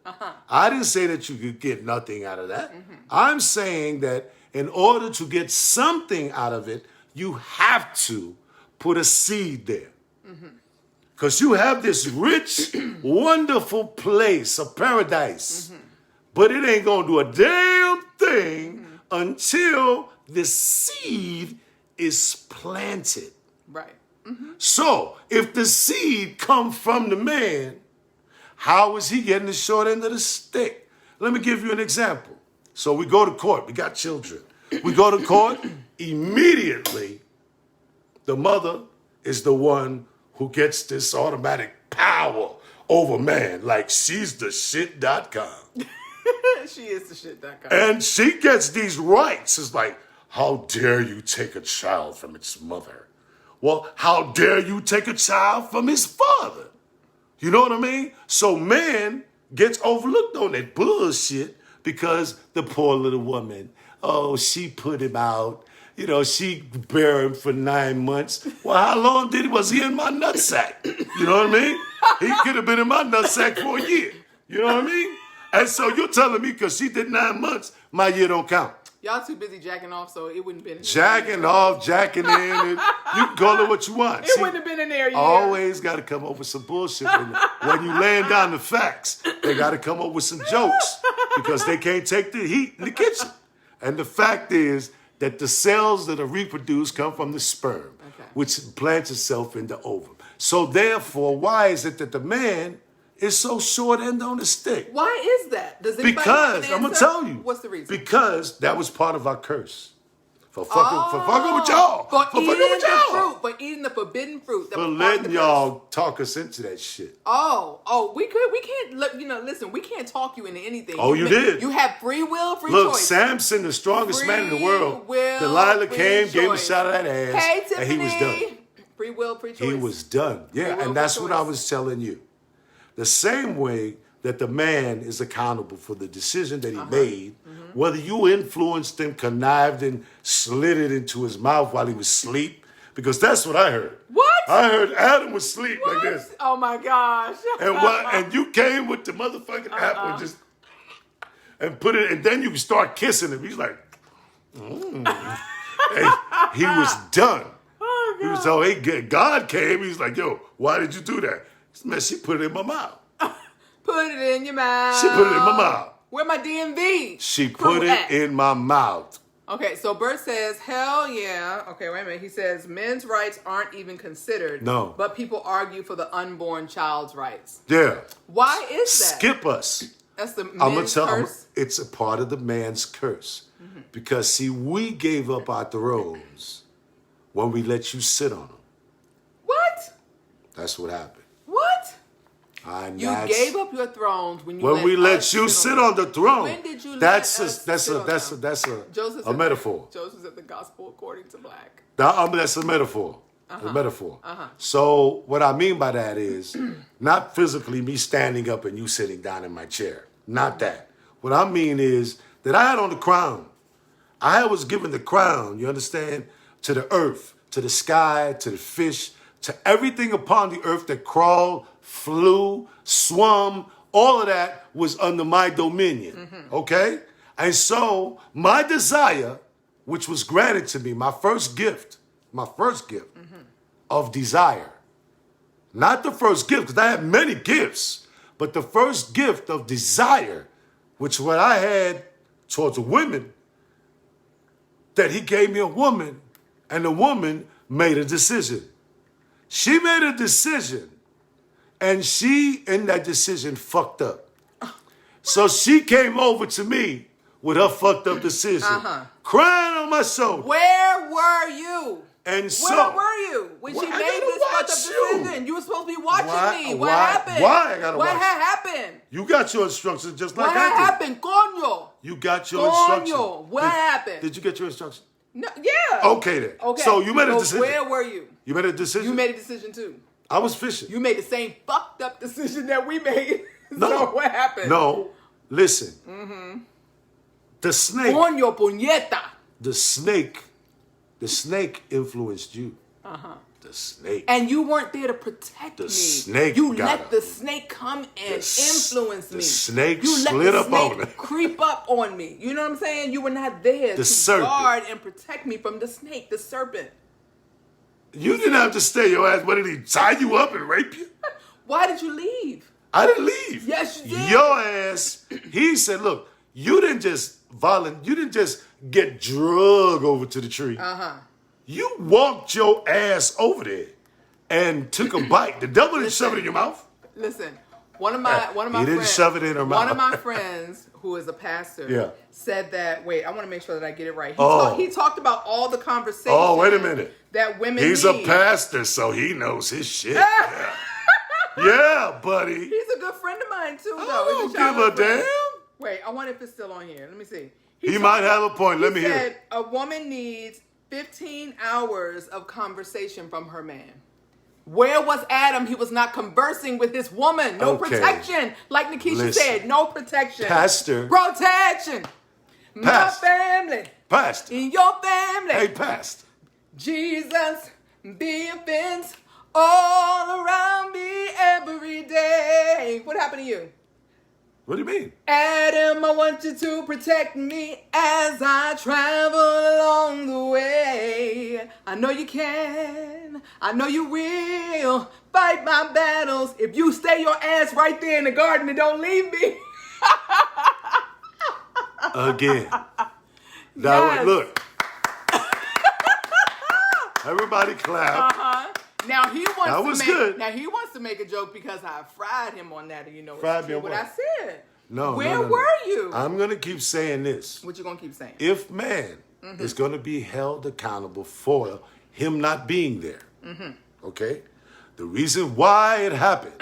I didn't say that you could get nothing out of that. Mm-hmm. I'm saying that in order to get something out of it, you have to put a seed there. Because you have this rich, wonderful place, a paradise. Mm-hmm. But it ain't going to do a damn thing until the seed is planted. Right. Mm-hmm. So, if the seed come from the man, how is he getting the short end of the stick? Let me give you an example. So we go to court. We got children. We go to court. Immediately, the mother is the one who gets this automatic power over man. Like, she's the shit.com. She is the shit.com. And she gets these rights. It's like, how dare you take a child from its mother? Well, how dare you take a child from his father? You know what I mean? So man gets overlooked on that bullshit because the poor little woman, she put him out. You know, she bare him for 9 months. Well, how long was he in my nutsack? You know what I mean? He could have been in my nutsack for a year. You know what I mean? And so you're telling me because she did 9 months, my year don't count. Y'all too busy jacking off, so it wouldn't have been. Jacking off, jacking in, and you can call it what you want. It wouldn't have been in there. Always got to come up with some bullshit. When you laying down the facts, they got to come up with some jokes because they can't take the heat in the kitchen. And the fact is that the cells that are reproduced come from the sperm, which plants itself in the ovum. So therefore, why is it that the man is so short end on the stick? Why is that? Does anybody Because, have I'm an going to answer? tell you. What's the reason? Because that was part of our curse. For fucking with y'all. For fucking eating with the y'all. fruit. For eating the forbidden fruit. That For was part of letting the curse. y'all talk us into that shit. We can't, listen, we can't talk you into anything. Oh, you did. You have free will, free Look, choice. Samson, the strongest man in the world. Will, Delilah free came, gave him a choice. shot of that ass, Hey, Tiffany. and he was done. Free will, free choice. He was done. Free Yeah, will, and that's free what I choice. was telling you. The same way that the man is accountable for the decision that he made, whether you influenced him, connived and slid it into his mouth while he was asleep, because that's what I heard. What? I heard Adam was asleep like What? this. Oh my gosh. And you came with the motherfucking apple and just and put it, and then you start kissing him. He's like, Hey, he was done. Oh, He was so God came. He's like, yo, why did you do that? Man, she put it in my mouth. Put it in your mouth. She put it in my mouth. Where my DMV? She crew put at? it in my mouth. Okay, so Bert says, hell yeah. Okay, wait a minute. He says, men's rights aren't even considered. No. But people argue for the unborn child's rights. Yeah. Why is that? Skip us. That's the I'm gonna men's tell you, curse. it's a part of the man's curse. Because see, we gave up our thrones when we let you sit on them. What? That's what happened. What? And You that's- gave up your thrones when you when we let us you sit on the throne. When did you that's let a, us that's sit a on that's a them? that's a Joseph a said metaphor. Joseph said the gospel according to Black. That's a metaphor. A metaphor. So what I mean by that is not physically me standing up and you sitting down in my chair. Not that. What I mean is that I had on the crown. I was given the crown, you understand, to the earth, to the sky, to the fish, to everything upon the earth that crawled, flew, swum, all of that was under my dominion. Okay? And so my desire, which was granted to me, my first gift of desire. Not the first gift, because I had many gifts, but the first gift of desire, which what I had towards women, that he gave me a woman, and the woman made a decision. She made a decision, and she, in that decision, fucked up. So she came over to me with her fucked up decision, crying on my shoulder. Where were you? And so, Where were you when Well, she I made gotta this fucked up watch you. decision? You were supposed to be watching Why- me. What why- happened? why I gotta what watch had happened? you got your instructions just like What I had did. happened? Coño. You got your Coño, instructions. what happened? Did you get your instructions? No, yeah. Okay then. Okay. So you made a So decision. where were you? You made a decision? You made a decision too. I was fishing. You made the same fucked up decision that we made. No. So what happened? No. Listen. The snake. Coño, puñeta. The snake influenced you. The snake. And you weren't there to protect The me. snake You got let her. the snake come and influence the me. snake you let slid the up snake on her. creep up on me. You know what I'm saying? You were not there to serpent. guard and protect me from the snake, the serpent. You didn't have to stay your ass. What, did he tie you up and rape you? Why did you leave? I didn't leave. Yes, you did. Your ass. He said, "Look, you didn't just You didn't just get drug over to the tree. You walked your ass over there and took a bite. The devil didn't shove it in your mouth. Listen, one of my He didn't friends, shove it in her One mouth. of my friends who is a pastor Yeah. said that. Wait, I want to make sure that I get it right. Oh. He talked about all the conversations. Oh, wait a minute. That women He's need. a pastor, so he knows his shit. Yeah, yeah, buddy. He's a good friend of mine too, though. I don't He's give a childhood friend. damn. Wait, I wonder if it's still on here. Let me see. He might have a point. Let me He hear said it. a woman needs 15 hours of conversation from her man. Where was Adam? He was not conversing with his woman. No Okay. protection. Like Nikisha Listen. said, no protection. Pastor. Protection. My Pastor. family. Pastor. In your family. Hey, pastor. Jesus, be a fence all around me every day. What happened to you? What do you mean? Adam, I want you to protect me as I travel along the way. I know you can. I know you will fight my battles if you stay your ass right there in the garden and don't leave me. Again. Now, Yes. look. Everybody clap. Now he wants That to was make. good. Now he wants to make a joke because I fried him on that, and you know Fried it's me true on what what? I said. No, Where no, no, no. were you? I'm going to keep saying this. What you gonna keep saying? If man is going to be held accountable for him not being there, okay? The reason why it happened,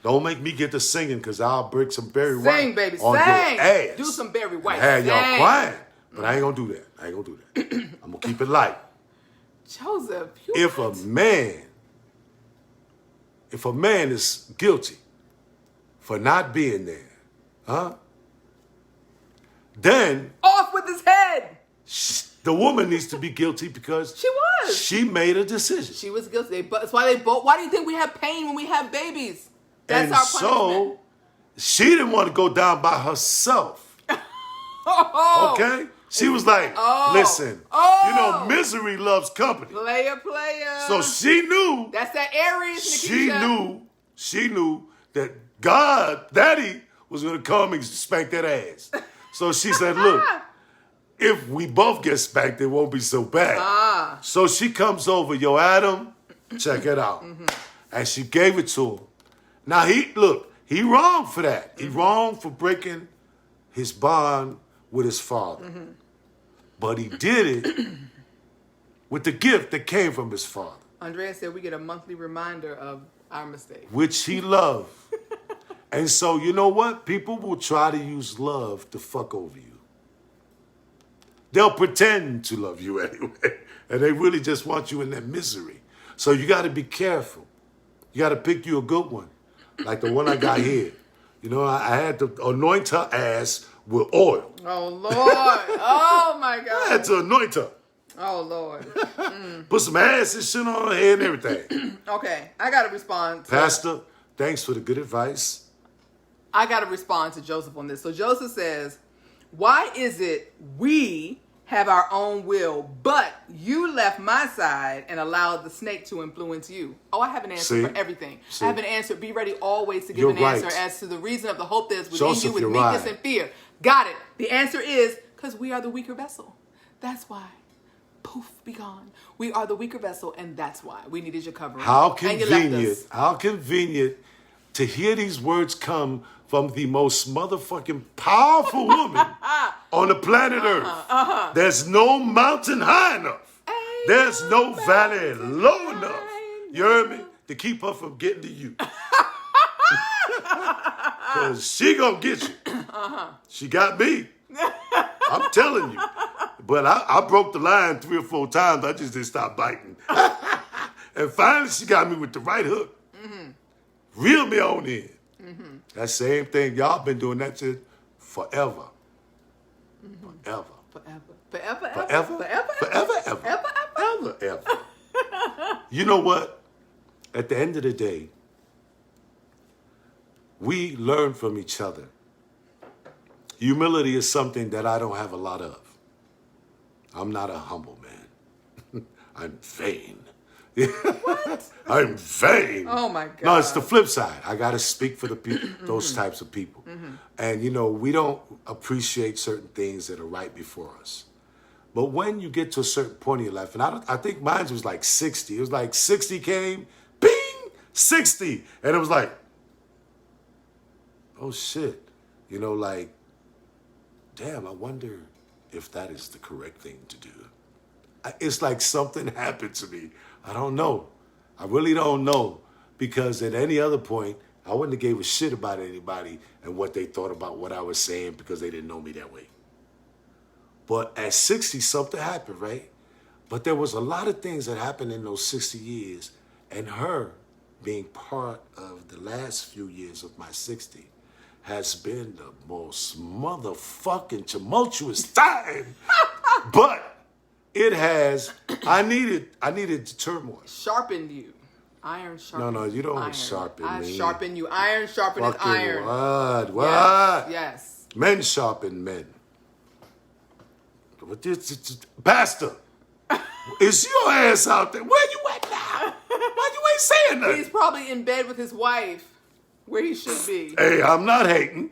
don't make me get to singing because I'll break some Barry White Sing, baby, on sing. your ass. Do some Barry White. I had y'all Sing. crying, but I ain't going to do that. I ain't going to do that. I'm going to keep it light. Joseph, you If a man is guilty for not being there, then off with his head. the woman needs to be guilty because She was. she made a decision. She was guilty. But that's why they both. Why do you think we have pain when we have babies? That's And our punishment. so she didn't want to go down by herself. Oh, Okay? She was like, Oh. listen, Oh. you know, misery loves company. player. So she knew, That's that Aries. Nikisha. she knew that God, Daddy, was going to come and spank that ass. So she said, look, if we both get spanked, it won't be so bad. So she comes over, yo, Adam, check it out. And she gave it to him. Now, he wrong for that. He wrong for breaking his bond with his father. But he did it with the gift that came from his father, Andrea said we get a monthly reminder of our mistake. which he loved. And so, you know what? People will try to use love to fuck over you. They'll pretend to love you anyway. And they really just want you in that misery. So you got to be careful. You got to pick you a good one. Like the one I got here. You know, I had to anoint her ass with oil. Oh Lord! Oh my I God! had to anoint her. Oh Lord! Put some ass and shit on her head and everything. Okay, I gotta respond. Pastor, thanks for the good advice. I gotta respond to Joseph on this. So Joseph says, "Why is it we have our own will, but you left my side and allowed the snake to influence you?" Oh, I have an answer See? for everything. See? I have an answer. Be ready always to give You're an answer right. as to the reason of the hope that is within Joseph, you with you're meekness right. and fear. Got it. The answer is because we are the weaker vessel. That's why. Poof, be gone. We are the weaker vessel, and that's why we needed your covering. How And you left convenient, us. how convenient to hear these words come from the most motherfucking powerful woman on the planet Earth. There's no mountain high enough. There's no valley low enough. You heard me? To keep her from getting to you. Because she gonna get you. She got me. I'm telling you. But I broke the line 3 or 4 times. I just didn't stop biting. And finally, she got me with the right hook. Reel me on in. That same thing. Y'all been doing that shit forever. Forever. Forever. You know what? At the end of the day, we learn from each other. Humility is something that I don't have a lot of. I'm not a humble man. I'm vain. What? I'm vain. Oh my God. No, it's the flip side. I got to speak for the people, those types of people. And, you know, we don't appreciate certain things that are right before us. But when you get to a certain point in your life, and I think mine was like 60. It was like 60 came, bing, 60. And it was like, oh shit. You know, like, damn, I wonder if that is the correct thing to do. It's like something happened to me. I don't know. I really don't know. Because at any other point, I wouldn't have gave a shit about anybody and what they thought about what I was saying because they didn't know me that way. But at 60, something happened, right? But there was a lot of things that happened in those 60 years. And her being part of the last few years of my 60 has been the most motherfucking tumultuous time. But it has, I needed the turmoil. Sharpened you. Iron sharpened. No, you don't iron. sharpen I me. sharpen you. Iron sharpened Fucking iron. what? Yes. Men sharpen men. What this, Pastor, is your ass out there? Where you at now? Why you ain't saying nothing? He's probably in bed with his wife, where he should be. Hey, I'm not hating.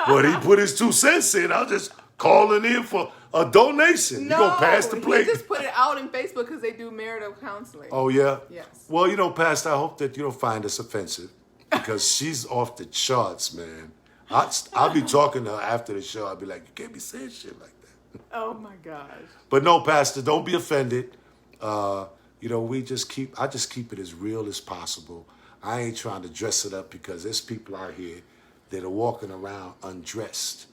But he put his 2 cents in. I was just calling in for a donation. No, You gonna pass the plate? he just put it out in Facebook because they do marital counseling. Oh yeah. Yes. Well, you know, Pastor, I hope that you don't find this offensive because she's off the charts, man. I'll be talking to her after the show. I'll be like, you can't be saying shit like that. Oh my gosh. But no, Pastor, don't be offended. You know, I just keep it as real as possible. I ain't trying to dress it up because there's people out here that are walking around undressed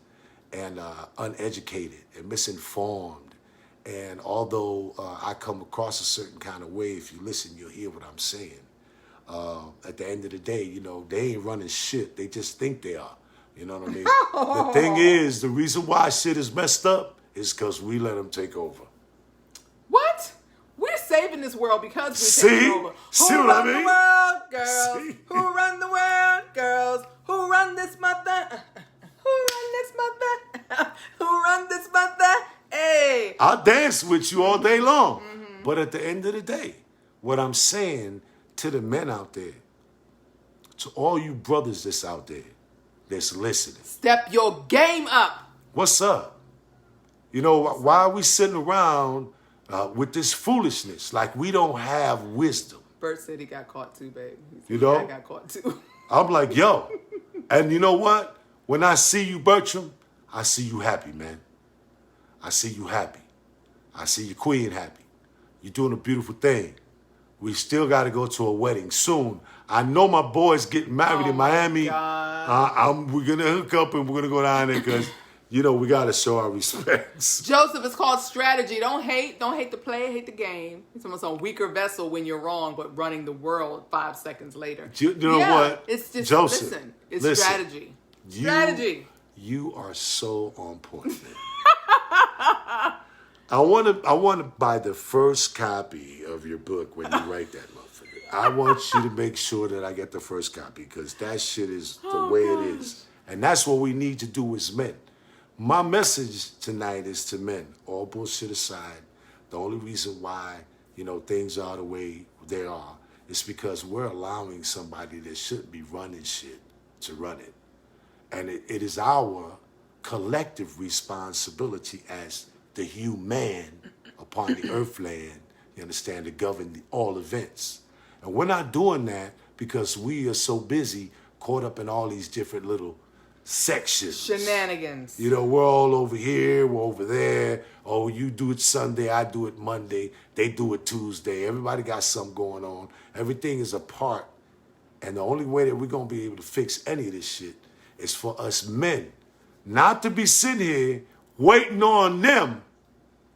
and uneducated and misinformed. And although I come across a certain kind of way, if you listen, you'll hear what I'm saying. At the end of the day, you know, they ain't running shit. They just think they are. You know what I mean? The thing is, the reason why shit is messed up is because we let them take over. What? We're saving this world because we're taking over. See Who what I run mean? the world, girls? See? Who run the world, girls? Who run this mother? Who run this mother? Who run this mother? Hey. I'll dance with you all day long. But at the end of the day, what I'm saying to the men out there, to all you brothers that's out there, that's listening. Step your game up. What's up? You know, why are we sitting around with this foolishness? Like we don't have wisdom. Bert said he got caught too, babe. You know? I got caught too. I'm like, yo. And you know what? When I see you, Bertram, I see you happy, man. I see you happy. I see your queen happy. You're doing a beautiful thing. We still got to go to a wedding soon. I know my boy's getting married in Miami. We're going to hook up and we're going to go down there because, you know, we got to show our respects. Joseph, it's called strategy. Don't hate the play, hate the game. It's almost a weaker vessel when you're wrong, but running the world 5 seconds later. You know what? It's just, Joseph, listen, strategy. Strategy. You are so on point, man. I want to buy the first copy of your book when you write that, motherfucker. I want you to make sure that I get the first copy because that shit is the way it is. And that's what we need to do as men. My message tonight is to men, all bullshit aside. The only reason why, you know, things are the way they are is because we're allowing somebody that shouldn't be running shit to run it. And it is our collective responsibility as the human upon the earthland, you understand, to govern all events. And we're not doing that because we are so busy caught up in all these different little sections. Shenanigans. You know, we're all over here, we're over there. Oh, you do it Sunday, I do it Monday. They do it Tuesday. Everybody got something going on. Everything is apart. And the only way that we're going to be able to fix any of this shit is for us men not to be sitting here waiting on them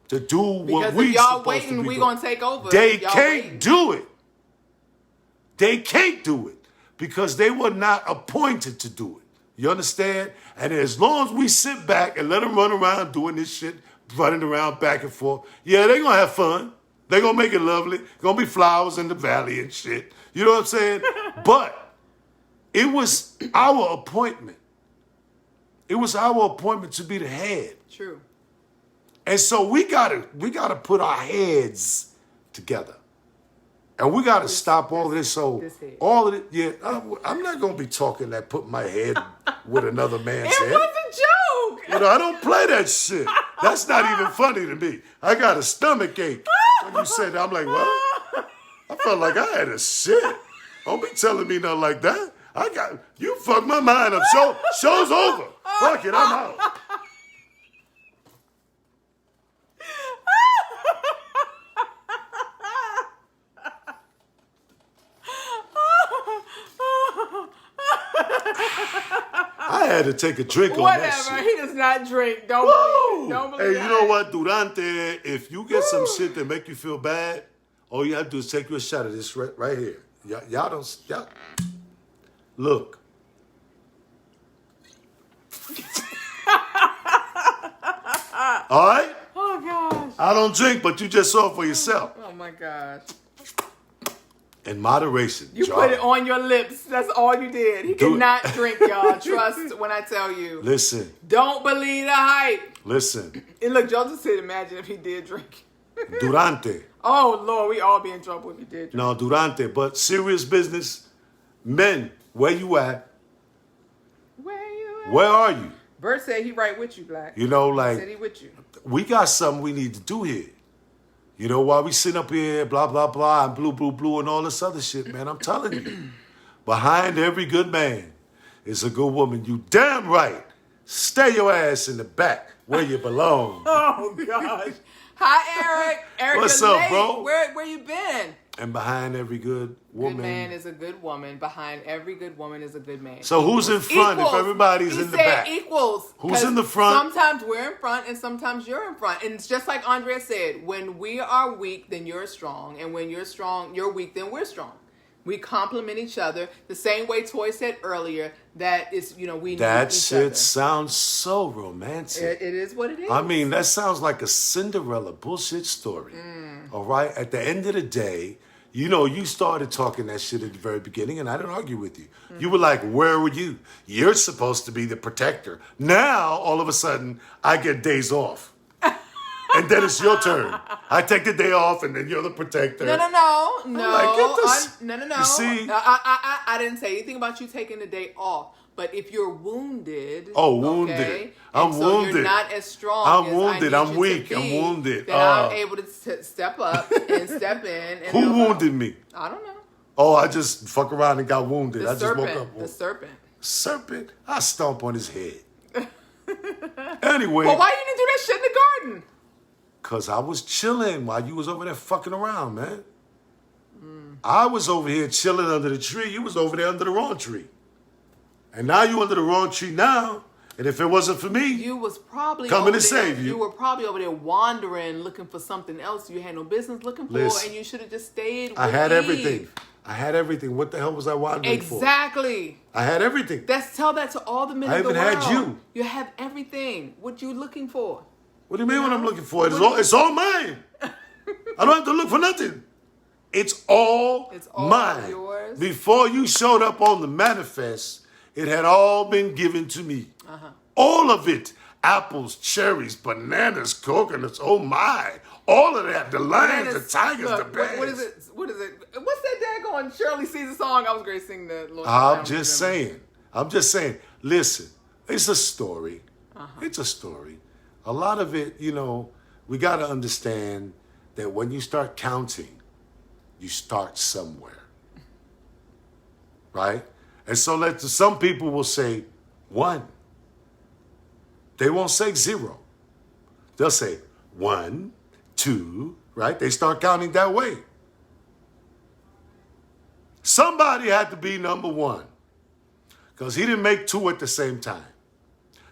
to do what we supposed to be doing. Because if y'all waiting, we going to take over. They can't do it. They can't do it because they were not appointed to do it. You understand? And as long as we sit back and let them run around doing this shit, running around back and forth, yeah, they're going to have fun. They're going to make it lovely. Going to be flowers in the valley and shit. You know what I'm saying? But it was our appointment. It was our appointment to be the head. True. And so we gotta put our heads together. And we gotta stop all of this. So all of it, yeah, I'm not gonna be talking that put my head with another man's head. It was a joke. You know, I don't play that shit. That's not even funny to me. I got a stomach ache when you said that. I'm like, what? I felt like I had a shit. Don't be telling me nothing like that. You fucked my mind up. Show's over. Fuck it, I'm out. I had to take a drink on that shit. Whatever. He does not drink. Don't believe it. Don't believe it. Hey, you know what, Durante? If you get some shit that make you feel bad, all you have to do is take you a shot of this right here. Y'all look. All right? Oh, gosh. I don't drink, but you just saw it for yourself. Oh, my gosh. In moderation. You put it on your lips. That's all you did. He did not drink, y'all. Trust when I tell you. Listen. Don't believe the hype. Listen. And look, Joseph said, imagine if he did drink. Durante. Oh, Lord, we all be in trouble if he did drink. No, Durante. But serious business. Men, where you at? Where you at? Where are you? Bert said he right with you, Black. You know, He said he like, with you. we got something we need to do here. You know, while we sitting up here, blah, blah, blah, and blue, blue, blue, and all this other shit, man, I'm telling you. Behind every good man is a good woman. You damn right. Stay your ass in the back where you belong. Oh gosh. Hi, Eric. Eric, What's you're up, late. bro? Where you been? And behind every good woman. Good man is a good woman. Behind every good woman is a good man. So who's in front if everybody's He in the said back? Equals. Who's 'Cause in the front? Sometimes we're in front and sometimes you're in front. And it's just like Andrea said, when we are weak, then you're strong. And when you're strong, you're weak, then we're strong. We complement each other the same way Toy said earlier. That is, we need That each shit other. sounds so romantic. It is what it is. I mean, that sounds like a Cinderella bullshit story. All right? At the end of the day, you started talking that shit at the very beginning, and I didn't argue with you. You were like, where were you? You're supposed to be the protector. Now, all of a sudden, I get days off. And then it's your turn. I take the day off, and then you're the protector. No. like, get this- No. You see? I didn't say anything about you taking the day off. But if you're wounded, Oh, wounded. okay, I'm and so wounded. you're not as strong. I'm as wounded. I need I'm you weak. to I'm be, wounded. Then I'm able to step up and step in. And Who help out. wounded me? I don't know. Oh, I just fuck around and got wounded. The I just serpent. woke up. The serpent. Serpent? I stomp on his head. Anyway, Well, why you didn't do that shit in the garden? because I was chilling while you was over there fucking around, man. I was over here chilling under the tree. You was over there under the wrong tree. And now you under the wrong tree now. And if it wasn't for me, You was probably Coming over to there, save you. You were probably over there wandering, looking for something else you had no business looking for, Listen, and you should have just stayed. I with had Eve. everything. I had everything. What the hell was I wandering for? Exactly. I had everything. Tell that to all the men I of the even world. had you. You have everything. What you looking for? What do you mean what I'm looking for? What- It's all mine. I don't have to look for nothing. It's all mine. yours. Before you showed up on the manifest, it had all been given to me. All of it. Apples, cherries, bananas, coconuts. Oh my. All of that. The lions, the tigers, Look, the bears. What is it? What's that daggone Shirley Caesar song? I was great singing the Lord. I'm just saying. Listen, it's a story. It's a story. A lot of it, we got to understand that when you start counting, you start somewhere. Right? And so some people will say 1. They won't say 0. They'll say 1, 2, right? They start counting that way. Somebody had to be number 1 because he didn't make 2 at the same time.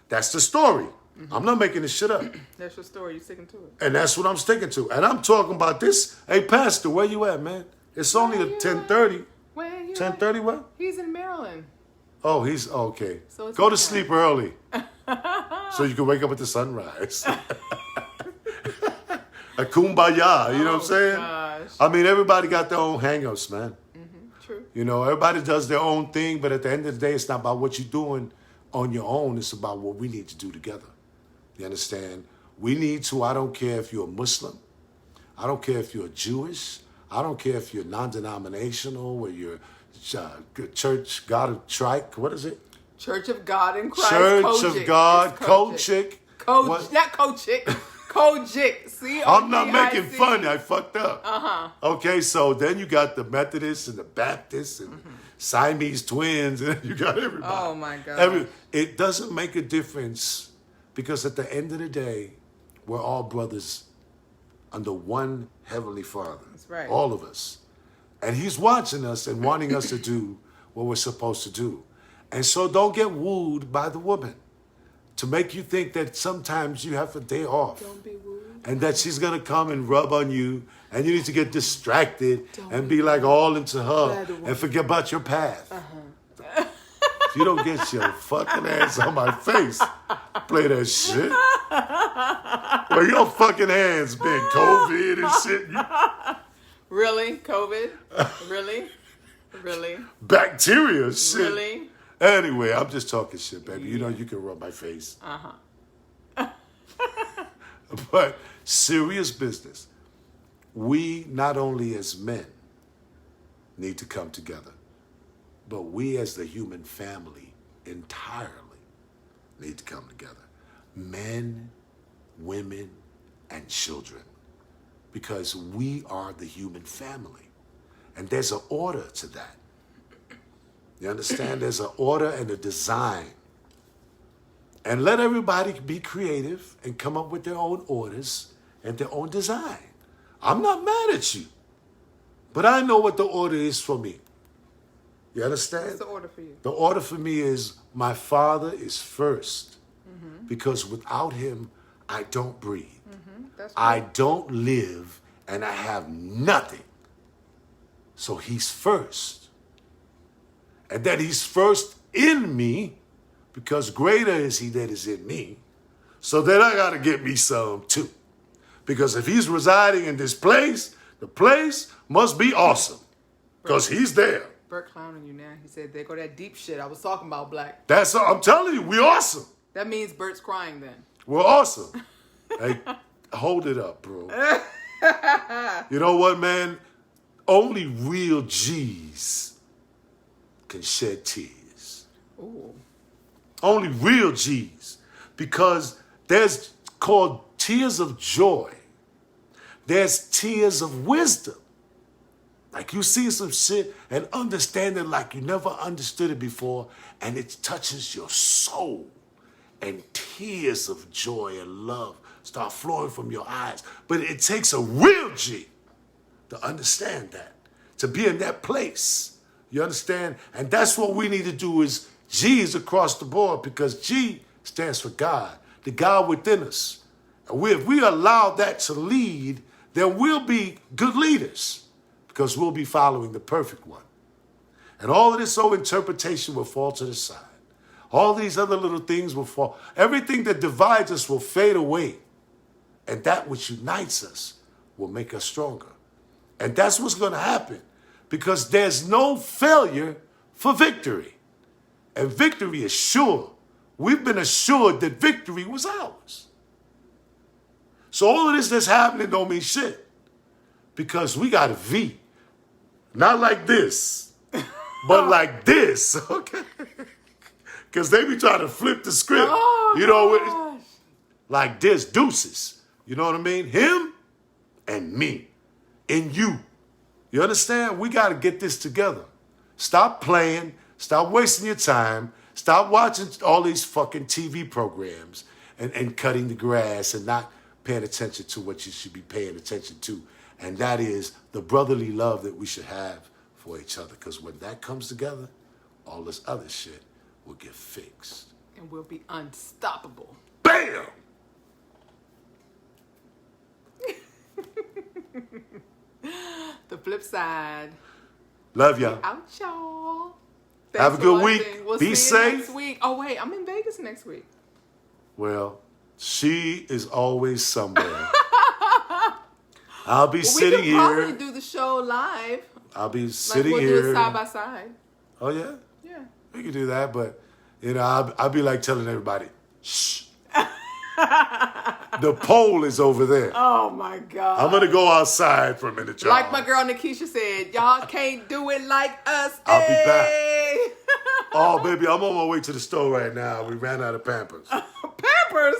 That's the story. I'm not making this shit up. That's your story. You sticking to it. And that's what I'm sticking to. And I'm talking about this. Hey, Pastor, where you at, man? It's only Where at you 10:30. Where you 10:30 what? He's in Maryland. Oh, he's okay. So it's Go to okay. sleep early so you can wake up with the sunrise. A kumbaya, you know what I'm saying? Gosh. I mean, everybody got their own hang-ups, man. True. Everybody does their own thing, but at the end of the day, it's not about what you're doing on your own. It's about what we need to do together. You understand? We need to, I don't care if you're a Muslim. I don't care if you're Jewish. I don't care if you're non-denominational or you're Church God of Trike. What is it? Church of God in Christ. Church Kojic. of God, It's Kojic. Kojic. What? Not Kojic. Kojic. See, I'm not making fun. I fucked up. Uh-huh. Okay, so then you got the Methodists and the Baptists and Siamese twins, and you got everybody. Oh, my God. It doesn't make a difference because at the end of the day, we're all brothers under one Heavenly Father. That's right. All of us. And He's watching us and wanting us to do what we're supposed to do. And so don't get wooed by the woman to make you think that sometimes you have a day off. Don't be wooed. And that she's going to come and rub on you and you need to get distracted Don't and be be like all into her By the woman. and forget about your path. If you don't get your fucking ass on my face, play that shit. Where your fucking hands been? COVID and shit. Really? COVID? Really? Really? Bacteria shit. Really? Anyway, I'm just talking shit, baby. You know you can rub my face. But serious business. We not only as men need to come together, but we as the human family entirely need to come together. Men, women, and children. Because we are the human family. And there's an order to that. You understand? There's an order and a design. And let everybody be creative and come up with their own orders and their own design. I'm not mad at you. But I know what the order is for me. You understand? What's the order for you? The order for me is my father is first. Because without him, I don't breathe. That's I right. don't live and I have nothing. So he's first. And that he's first in me because greater is he that is in me. So then I got to get me some too. Because if he's residing in this place, the place must be awesome because he's there. Bert clowning you now. He said, there go that deep shit I was talking about, Black. That's all I'm telling you. We're awesome. That means Bert's crying then. We're awesome. Hey, hold it up, bro. You know what, man? Only real G's can shed tears. Ooh. Only real G's. Because there's called tears of joy. There's tears of wisdom. Like you see some shit and understand it like you never understood it before, and it touches your soul. And tears of joy and love start flowing from your eyes. But it takes a real G to understand that, to be in that place. You understand? And that's what we need to do is G's across the board, because G stands for God, the God within us. And if we allow that to lead, then we'll be good leaders because we'll be following the perfect one. And all of this old interpretation will fall to the side. All these other little things will fall. Everything that divides us will fade away. And that which unites us will make us stronger. And that's what's going to happen. Because there's no failure for victory. And victory is sure. We've been assured that victory was ours. So all of this that's happening don't mean shit. Because we got a V. Not like this. But like this. Okay? Because they be trying to flip the script. Oh, you know, gosh. like this, deuces. You know what I mean? Him and me. And you. You understand? We got to get this together. Stop playing. Stop wasting your time. Stop watching all these fucking TV programs and cutting the grass and not paying attention to what you should be paying attention to. And that is the brotherly love that we should have for each other. Because when that comes together, all this other shit will get fixed. And we'll be unstoppable. Bam! The flip side. Love y'all. Out, y'all. Have a for good watching. week. We'll Be see you safe. next week. Oh, wait. I'm in Vegas next week. Well, she is always somewhere. I'll be We sitting could probably here. do the show live. I'll be Like sitting we'll here. do it side by side. Oh, yeah? Yeah. We can do that, but, you know, I'll be like telling everybody, shh. The pole is over there. Oh, my God. I'm going to go outside for a minute, y'all. Like my girl Nikisha said, y'all can't do it like us. I'll be back. Hey. Oh, baby, I'm on my way to the store right now. We ran out of Pampers. Pampers.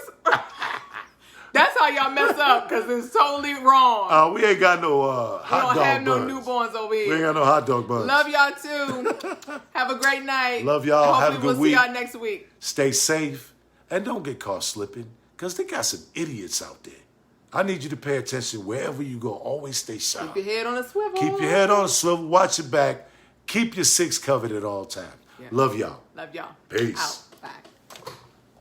That's how y'all mess up, because it's totally wrong. We ain't got no We hot don't dog have no buns. newborns over We ain't here. got no hot dog buns. Love y'all too. Have a great night. Love y'all. And Have a hopefully good we'll see week. y'all next week. Stay safe and don't get caught slipping, because they got some idiots out there. I need you to pay attention wherever you go. Always stay sharp. Keep your head on a swivel. Keep your head on a swivel. Watch your back. Keep your six covered at all times. Yeah. Love y'all. Love y'all. Peace. Out. Bye.